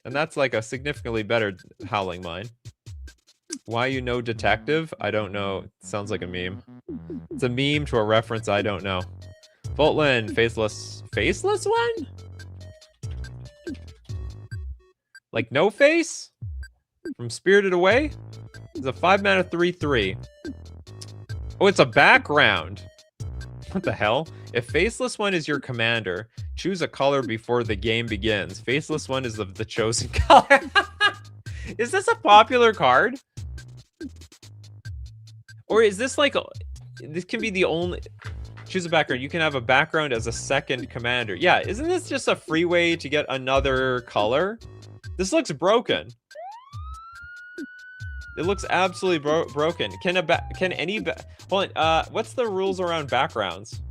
and that's like a significantly better Howling Mine. Why you know detective? I don't know. It sounds like a meme. It's a meme to a reference I don't know. Voltland, faceless one? Like no face? From Spirited Away? It's a 5-mana 3/3. Oh, it's a background. What the hell? If Faceless One is your commander, choose a color before the game begins. Faceless One is the chosen color. Is this a popular card? Or is this like... This can be the only... Choose a background. You can have a background as a second commander. Yeah, isn't this just a free way to get another color? This looks broken. It looks absolutely broken. Hold on, what's the rules around backgrounds?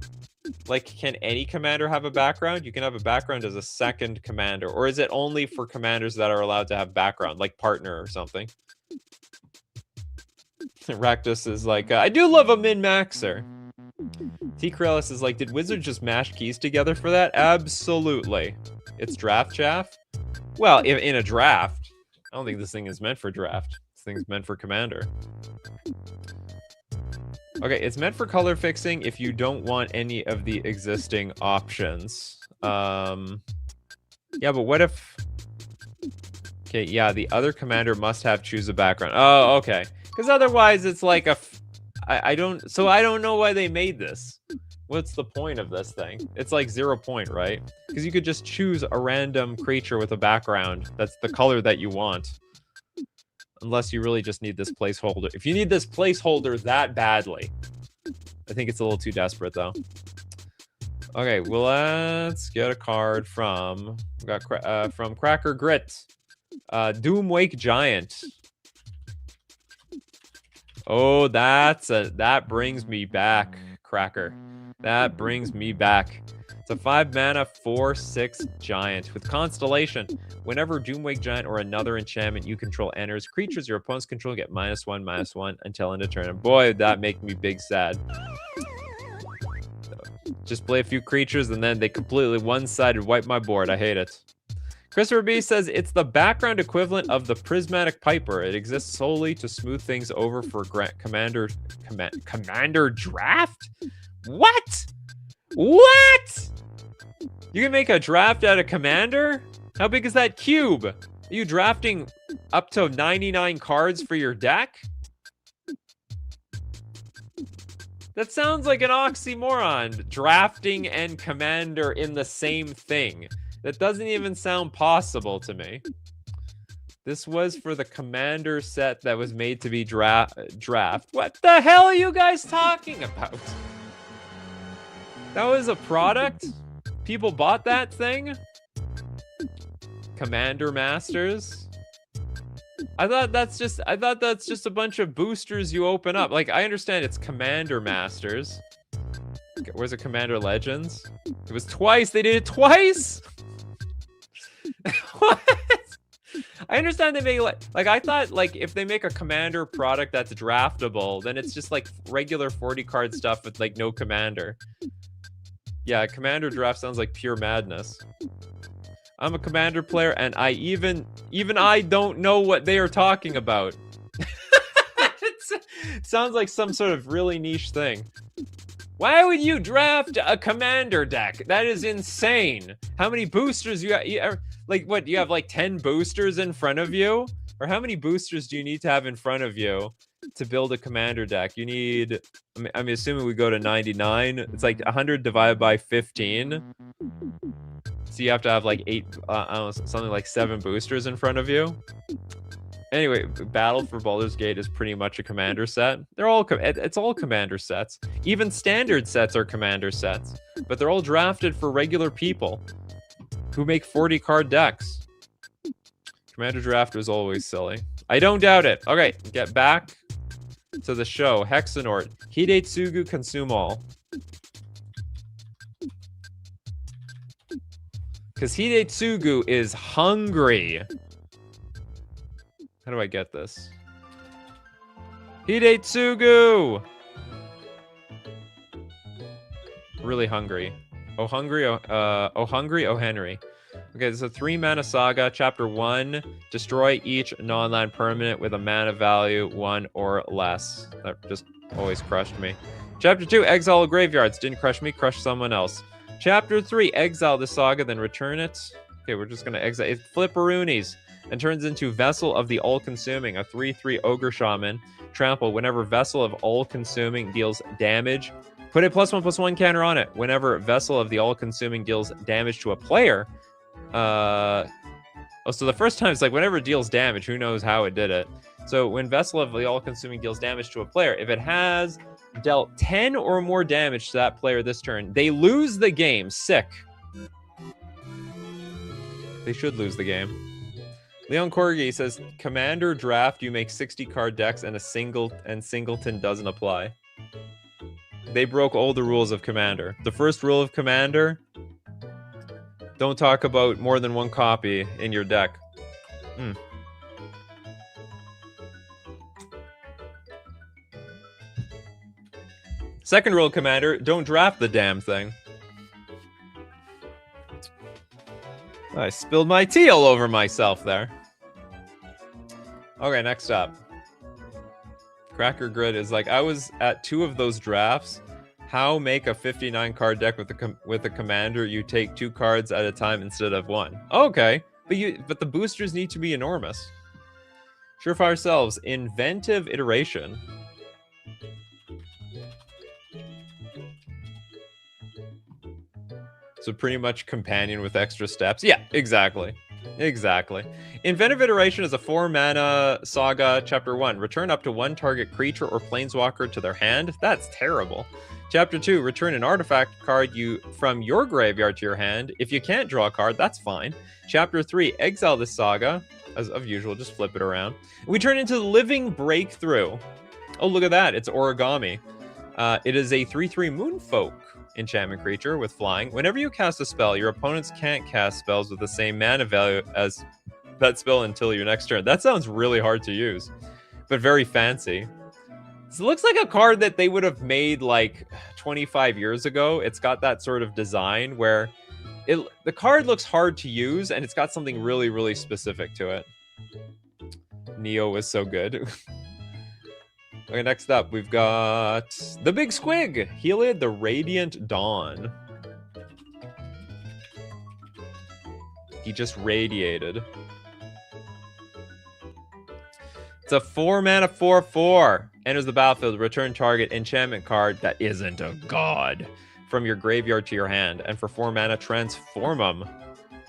Like, can any commander have a background? You can have a background as a second commander. Or is it only for commanders that are allowed to have background, like partner or something? Raktus is like, I do love a min-maxer. T. Krellis is like, did Wizards just mash keys together for that? Absolutely. It's draft chaff? Well, in a draft. I don't think this thing is meant for draft. This thing's meant for commander. Okay, it's meant for color fixing if you don't want any of the existing options. Yeah, but what if... Okay, yeah, the other commander must have choose a background. Oh, okay. Because otherwise it's like a... I don't know why they made this. What's the point of this thing? It's like 0 point, right? Because you could just choose a random creature with a background that's the color that you want. Unless you really just need this placeholder. If you need this placeholder that badly. I think it's a little too desperate, though. Okay, well, let's get a card from... We got from Cracker Grit. Doomwake Giant. Oh, that brings me back, Cracker. That brings me back. It's a 5-mana 4/6 giant with Constellation. Whenever Doomwake Giant or another enchantment you control enters, creatures your opponents control get -1/-1 until end of turn. And boy, that make me big sad. Just play a few creatures and then they completely one-sided wipe my board. I hate it. Christopher B says it's the background equivalent of the Prismatic Piper. It exists solely to smooth things over for commander draft. What? What? You can make a draft out of commander? How big is that cube? Are you drafting up to 99 cards for your deck? That sounds like an oxymoron. Drafting and commander in the same thing. That doesn't even sound possible to me. This was for the commander set that was made to be draft. What the hell are you guys talking about? That was a product? People bought that thing? Commander Masters? I thought that's just a bunch of boosters you open up. Like, I understand it's Commander Masters. Where's the Commander Legends? It was twice. They did it twice? What? I understand they make like I thought like if they make a commander product that's draftable, then it's just like regular 40 card stuff with like no commander. Yeah, commander draft sounds like pure madness. I'm a commander player and I even I don't know what they are talking about. It sounds like some sort of really niche thing. Why would you draft a commander deck? That is insane. How many boosters you got? Like, what, you have like 10 boosters in front of you? Or how many boosters do you need to have in front of you to build a commander deck? You need, I'm assuming we go to 99. It's like 100 divided by 15. So you have to have like 8, I don't know, something like 7 boosters in front of you. Anyway, Battle for Baldur's Gate is pretty much a commander set. They're all, it's all commander sets. Even standard sets are commander sets. But they're all drafted for regular people who make 40 card decks. Commander draft was always silly. I don't doubt it. Okay, get back to the show. Hexenort. Hidetsugu consume all. Because Hidetsugu is hungry. How do I get this? Hidetsugu! Really hungry. Oh, hungry, oh, Henry. Okay, this is a 3-mana saga. Chapter 1, destroy each non-land permanent with a mana value 1 or less. That just always crushed me. Chapter 2, exile graveyards. Didn't crush me, crushed someone else. Chapter 3, exile the saga, then return it. Okay, we're just going to exile. It's Flipperoonies. And turns into Vessel of the All-Consuming, a 3/3 Ogre Shaman. Trample, whenever Vessel of All-Consuming deals damage, put a +1/+1 counter on it. Whenever Vessel of the All-Consuming deals damage to a player, oh, so the first time it's like whenever it deals damage, who knows how it did it. So when Vessel of the All-Consuming deals damage to a player, if it has dealt 10 or more damage to that player this turn, they lose the game. Sick. They should lose the game. Leon Corgi says, Commander draft, you make 60 card decks and Singleton doesn't apply. They broke all the rules of Commander. The first rule of Commander, don't talk about more than one copy in your deck. Second rule of Commander, don't draft the damn thing. I spilled my tea all over myself there. Okay, next up. Cracker Grid is like, I was at 2 of those drafts. How make a 59 card deck with a commander? You take 2 cards at a time instead of 1. Okay, but the boosters need to be enormous. Surefire Selves, inventive iteration. So pretty much companion with extra steps. Yeah, exactly. Exactly. Inventive Iteration is a 4-mana saga. Chapter 1. Return up to 1 target creature or planeswalker to their hand. That's terrible. Chapter 2. Return an artifact card from your graveyard to your hand. If you can't draw a card, that's fine. Chapter 3. Exile this saga. As of usual, just flip it around. We turn into Living Breakthrough. Oh, look at that. It's origami. It is a 3/3 Moonfolk enchantment creature with flying. Whenever you cast a spell, your opponents can't cast spells with the same mana value as that spell until your next turn. That sounds really hard to use, but very fancy. So it looks like a card that they would have made like 25 years ago. It's got that sort of design where the card looks hard to use and it's got something really, really specific to it. Neo was so good. Okay, next up, we've got the Big Squig, Heliod the Radiant Dawn. He just radiated. It's a 4-mana 4/4. Enters the battlefield, return target enchantment card that isn't a god from your graveyard to your hand. And for 4 mana, transform them.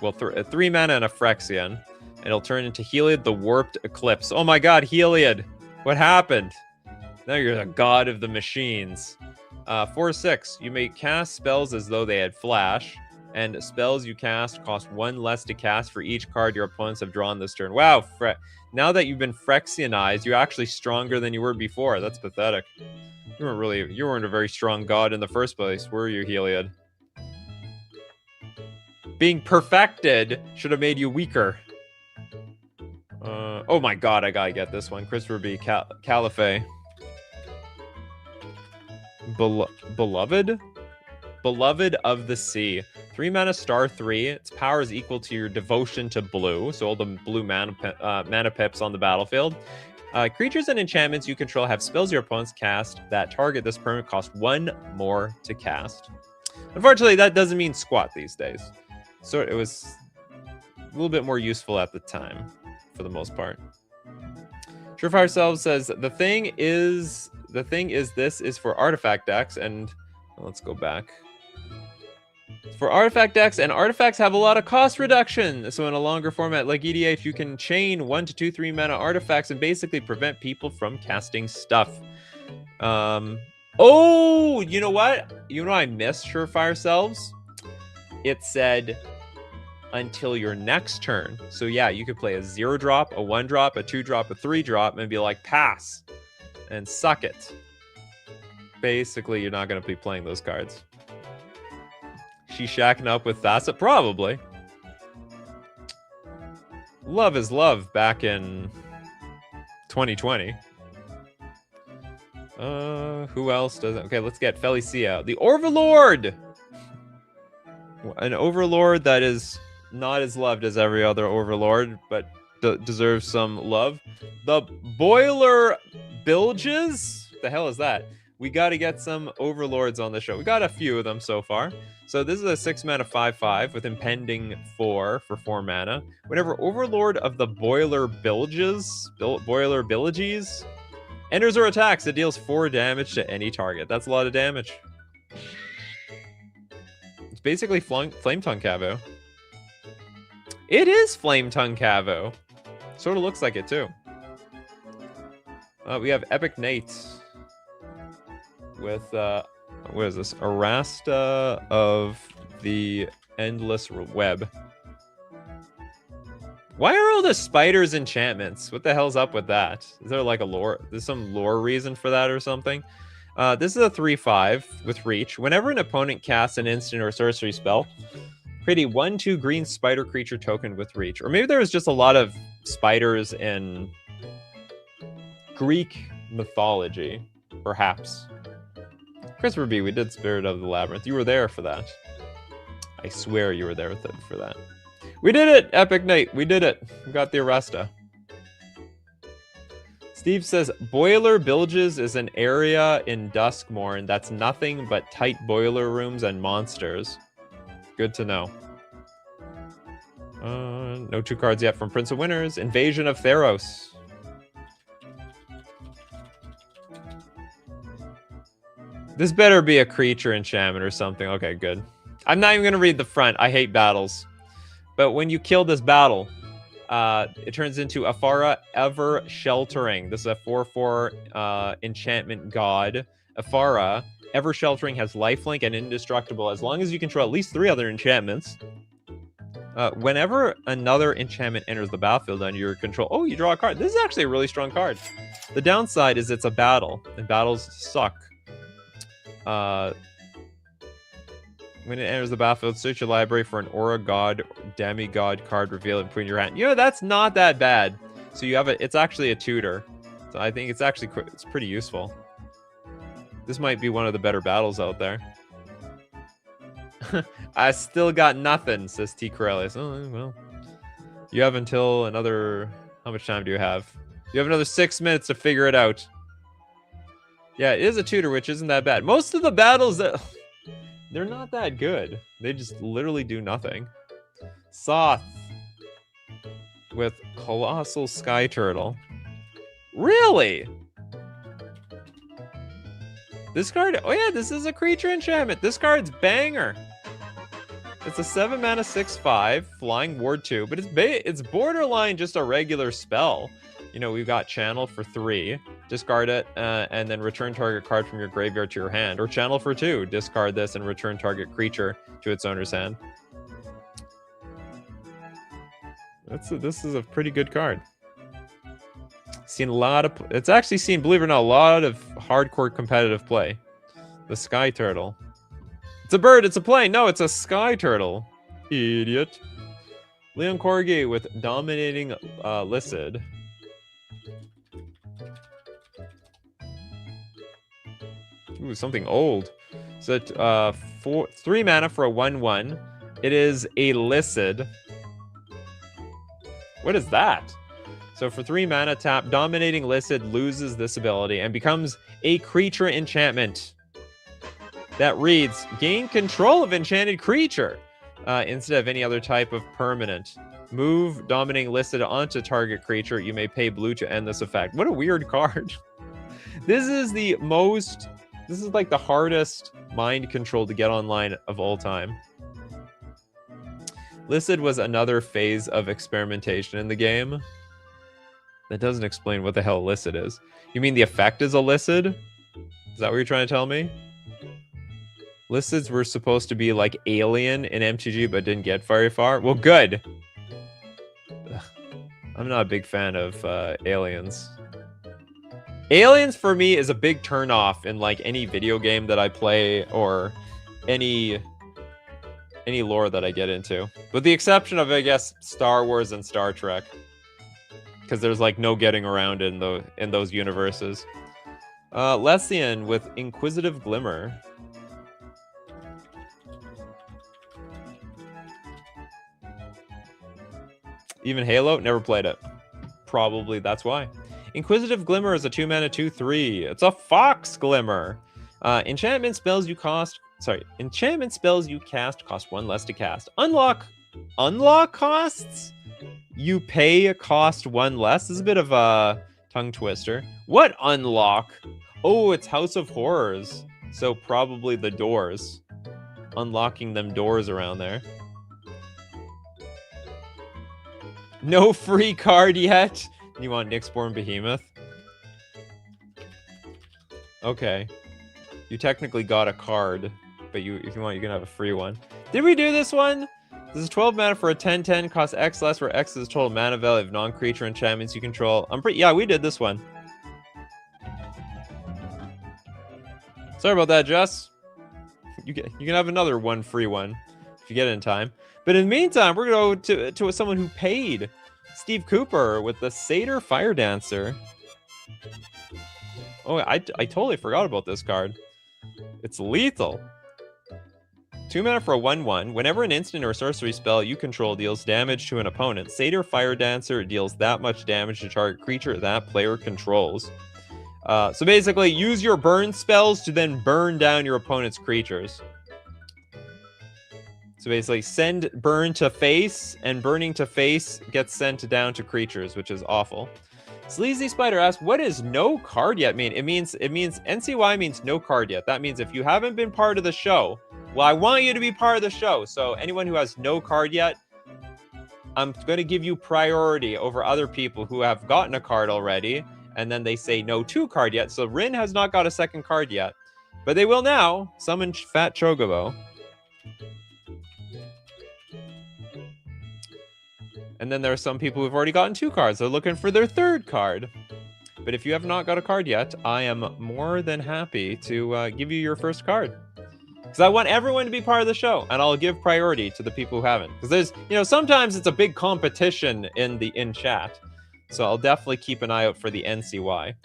Well, 3 mana and a Phyrexian. And it'll turn into Heliod the Warped Eclipse. Oh my god, Heliod! What happened? Now you're the god of the machines. 4/6. You may cast spells as though they had flash, and spells you cast cost 1 less to cast for each card your opponents have drawn this turn. Wow, now that you've been Phyrexianized, you're actually stronger than you were before. That's pathetic. You weren't a very strong god in the first place, were you, Heliod? Being perfected should have made you weaker. Oh my god, I gotta get this one. Christopher B. Caliphate. Beloved? Beloved of the Sea. 3 mana star 3. Its power is equal to your devotion to blue. So all the blue mana pips on the battlefield. Creatures and enchantments you control have spells your opponents cast that target this permanent cost 1 more to cast. Unfortunately, that doesn't mean squat these days. So it was a little bit more useful at the time, for the most part. Surefire Self says the thing is this is for artifact decks, and let's go back. For artifact decks, and artifacts have a lot of cost reduction. So in a longer format like EDH, you can chain 1 to 2 3 mana artifacts and basically prevent people from casting stuff. Oh, you know what? You know I missed Surefire Selves? It said until your next turn. So yeah, you could play a 0-drop, a 1-drop, a 2-drop, a 3-drop, and be like, pass, and suck it. Basically, you're not going to be playing those cards. She's shacking up with Thassa? Probably. Love is love back in 2020. Who else doesn't? Okay, let's get Felicia. The Overlord! An Overlord that is not as loved as every other Overlord, but deserves some love. The Boiler Bilges? The hell is that? We got to get some Overlords on the show. We got a few of them so far. So this is a 6 mana 5/5 with Impending 4 for 4 mana. Whenever Overlord of the Boiler Bilges enters or attacks, it deals 4 damage to any target. That's a lot of damage. It's basically Flame Tongue Cavo. It is Flame Tongue Cavo. Sort of looks like it too. We have Epic Nate with what is this? Arasta of the Endless Web. Why are all the spiders enchantments? What the hell's up with that? Is there like a lore? There's some lore reason for that or something? This is a 3/5 with reach. Whenever an opponent casts an instant or sorcery spell, create a 1/2 green spider creature token with reach. Or maybe there was just a lot of spiders in Greek mythology, perhaps. Christopher B, we did Spirit of the Labyrinth. You were there for that. I swear you were there for that. We did it, Epic Knight. We did it. We got the Aresta. Steve says, Boiler Bilges is an area in Duskmourn that's nothing but tight boiler rooms and monsters. Good to know. No 2 cards yet from Prince of Winners. Invasion of Theros. This better be a creature enchantment or something. Okay, good. I'm not even going to read the front. I hate battles. But when you kill this battle, it turns into Afara Ever Sheltering. This is a 4/4 enchantment god. Afara Ever Sheltering has lifelink and indestructible as long as you control at least 3 other enchantments. Whenever another enchantment enters the battlefield under your control, oh, you draw a card. This is actually a really strong card. The downside is it's a battle, and battles suck. When it enters the battlefield, search your library for an Aura God, Demigod card revealed between your hand. You know, that's not that bad. So you have it's actually a tutor. So I think it's actually it's pretty useful. This might be one of the better battles out there. I still got nothing, says T. Corellius. Oh, well. You have until another... How much time do you have? You have another 6 minutes to figure it out. Yeah, it is a tutor, which isn't that bad. Most of the battles, they're not that good. They just literally do nothing. Soth with Colossal Sky Turtle. Really? This card, oh yeah, this is a creature enchantment. This card's banger. It's a 7 mana 6/5 flying ward 2, but it's borderline just a regular spell. You know, we've got Channel for 3, discard it, and then return target card from your graveyard to your hand. Or Channel for 2, discard this and return target creature to its owner's hand. This is a pretty good card. Seen a lot of... It's actually seen, believe it or not, a lot of hardcore competitive play. The Sky Turtle. It's a bird, it's a plane. No, it's a Sky Turtle. Idiot. Leon Corgi with Dominating Lycid. Ooh, something old. So 3 mana for a 1/1. It is a Lycid. What is that? So for 3 mana, tap Dominating Listed loses this ability and becomes a creature enchantment. That reads, gain control of enchanted creature instead of any other type of permanent. Move Dominating Listed onto target creature. You may pay blue to end this effect. What a weird card. This is like the hardest mind control to get online of all time. Listed was another phase of experimentation in the game. That doesn't explain what the hell Listed is. You mean the effect is illicit? Is that what you're trying to tell me? Listeds were supposed to be like Alien in MTG, but didn't get very far. Well, good. Ugh. I'm not a big fan of aliens. Aliens for me is a big turnoff in like any video game that I play or any lore that I get into. With the exception of, I guess, Star Wars and Star Trek. Because there's like no getting around in those universes. Lessian with Inquisitive Glimmer. Even Halo? Never played it. Probably that's why. Inquisitive Glimmer is a 2-mana 2/3. It's a Fox Glimmer. Enchantment spells you cast cost 1 less to cast. Unlock costs? You pay a cost 1 less? This is a bit of a tongue twister. What unlock? Oh, it's House of Horrors. So probably the doors. Unlocking them doors around there. No free card yet? You want Nyxborn Behemoth? Okay. You technically got a card, but if you want, you can have a free one. Did we do this one? This is 12 mana for a 10/10, costs X less, where X is total mana value of non-creature enchantments you control. Yeah, we did this one. Sorry about that, Jess. You can have another one free one if you get it in time. But in the meantime, we're going to go to someone who paid. Steve Cooper with the Satyr Fire Dancer. Oh, I totally forgot about this card. It's lethal. 2 mana for a 1/1. Whenever an instant or sorcery spell you control deals damage to an opponent, Satyr Fire Dancer deals that much damage to target creature that player controls. So basically, use your burn spells to then burn down your opponent's creatures. So basically, send burn to face, and burning to face gets sent down to creatures, which is awful. Sleazy Spider asks, what does no card yet mean? It means NCY means no card yet. That means if you haven't been part of the show, well, I want you to be part of the show. So anyone who has no card yet, I'm going to give you priority over other people who have gotten a card already, and then they say no to card yet. So Rin has not got a second card yet, but they will now. Summon Fat Chocobo. And then there are some people who've already gotten 2 cards. They're looking for their 3rd card. But if you have not got a card yet, I am more than happy to give you your first card. Because I want everyone to be part of the show, and I'll give priority to the people who haven't. Because there's, sometimes it's a big competition in chat. So I'll definitely keep an eye out for the NCY.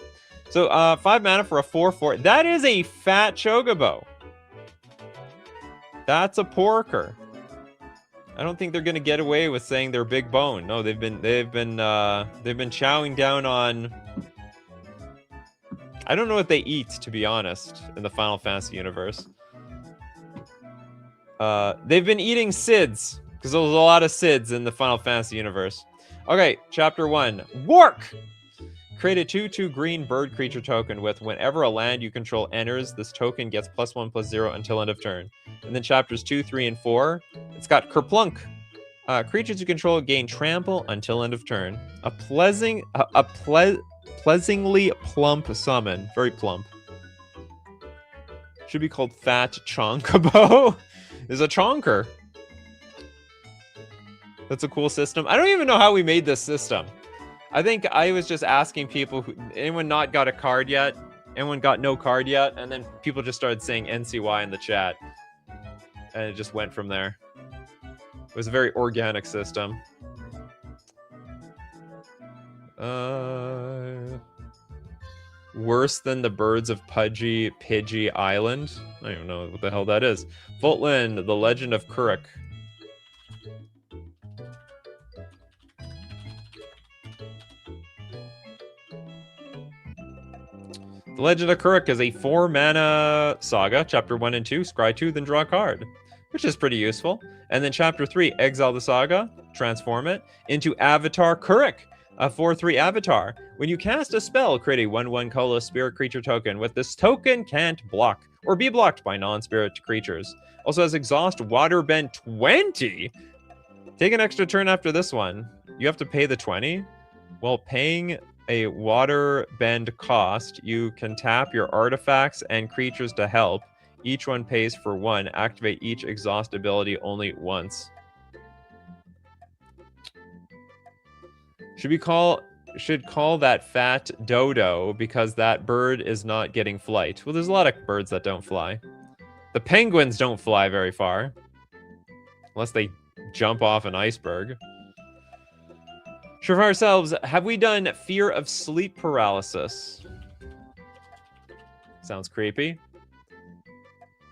So 5 mana for a 4/4. That is a Fat Chocobo. That's a porker. I don't think they're gonna get away with saying they're big bone. No, they've been chowing down on. I don't know what they eat, to be honest, in the Final Fantasy universe. They've been eating SIDS because there's a lot of SIDS in the Final Fantasy universe. Okay, Chapter 1. Work. Create a 2/2 green bird creature token with whenever a land you control enters, this token gets +1/+0 until end of turn. And then chapters 2, 3, and 4, it's got Kerplunk. Creatures you control gain trample until end of turn. A pleasingly plump summon. Very plump. Should be called Fat Chonkobo. Is a chonker. That's a cool system. I don't even know how we made this system. I think I was just asking people, anyone not got a card yet? Anyone got no card yet? And then people just started saying NCY in the chat. And it just went from there. It was a very organic system. Worse than the birds of Pidgey Island? I don't even know what the hell that is. Voltland, The Legend of Kuruk. The Legend of Kuruk is a 4-mana saga. Chapter 1 and 2, scry 2, then draw a card, which is pretty useful. And then Chapter 3, exile the saga, transform it into Avatar Kuruk, a 4/3 avatar. When you cast a spell, create a 1/1 colorless spirit creature token. With this token, can't block or be blocked by non-spirit creatures. Also has exhaust, waterbend 20. Take an extra turn after this one. You have to pay the 20. While paying a water bend cost, you can tap your artifacts and creatures to help. Each one pays for 1. Activate each exhaust ability only once. Should call that fat dodo because that bird is not getting flight. Well, there's a lot of birds that don't fly. The penguins don't fly very far. Unless they jump off an iceberg. Sure, for ourselves, have we done Fear of Sleep Paralysis? Sounds creepy.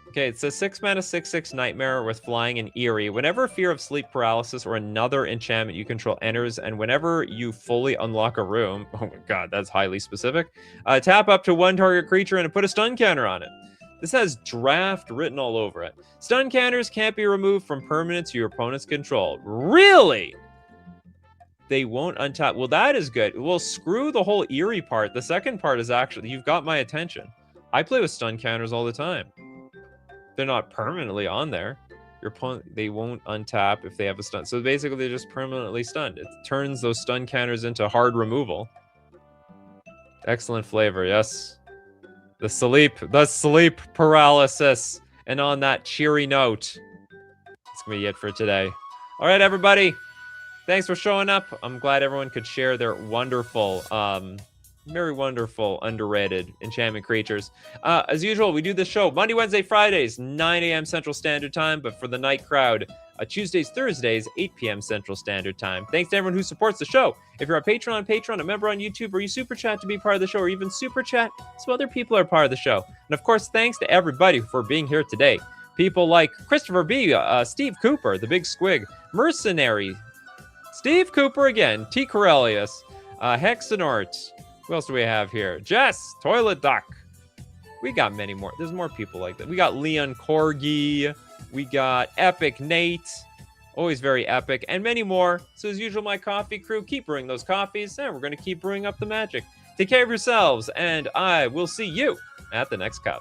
Okay, it says 6-mana 6/6 Nightmare with flying and eerie. Whenever Fear of Sleep Paralysis or another enchantment you control enters, and whenever you fully unlock a room, oh my god, that's highly specific, tap up to 1 target creature and put a stun counter on it. This has draft written all over it. Stun counters can't be removed from permanents your opponent's control. Really? They won't untap. Well, that is good. Well, screw the whole eerie part. The second part is actually, you've got my attention. I play with stun counters all the time. They're not permanently on there. Your opponent, they won't untap if they have a stun. So basically, they're just permanently stunned. It turns those stun counters into hard removal. Excellent flavor, yes. The sleep paralysis. And on that cheery note, that's gonna be it for today. All right, everybody. Thanks for showing up. I'm glad everyone could share their wonderful, very wonderful, underrated enchantment creatures. As usual, we do this show Monday, Wednesday, Fridays, 9 a.m. Central Standard Time, but for the night crowd, Tuesdays, Thursdays, 8 p.m. Central Standard Time. Thanks to everyone who supports the show. If you're a patron, a member on YouTube, or you super chat to be part of the show, or even super chat so other people are part of the show. And of course, thanks to everybody for being here today. People like Christopher B., Steve Cooper, The Big Squig, Mercenary, Steve Cooper again, T. Corellius, Hexenort. Who else do we have here? Jess, Toilet Duck. We got many more. There's more people like that. We got Leon Corgi. We got Epic Nate. Always very epic. And many more. So as usual, my coffee crew, keep brewing those coffees. And we're going to keep brewing up the magic. Take care of yourselves. And I will see you at the next cup.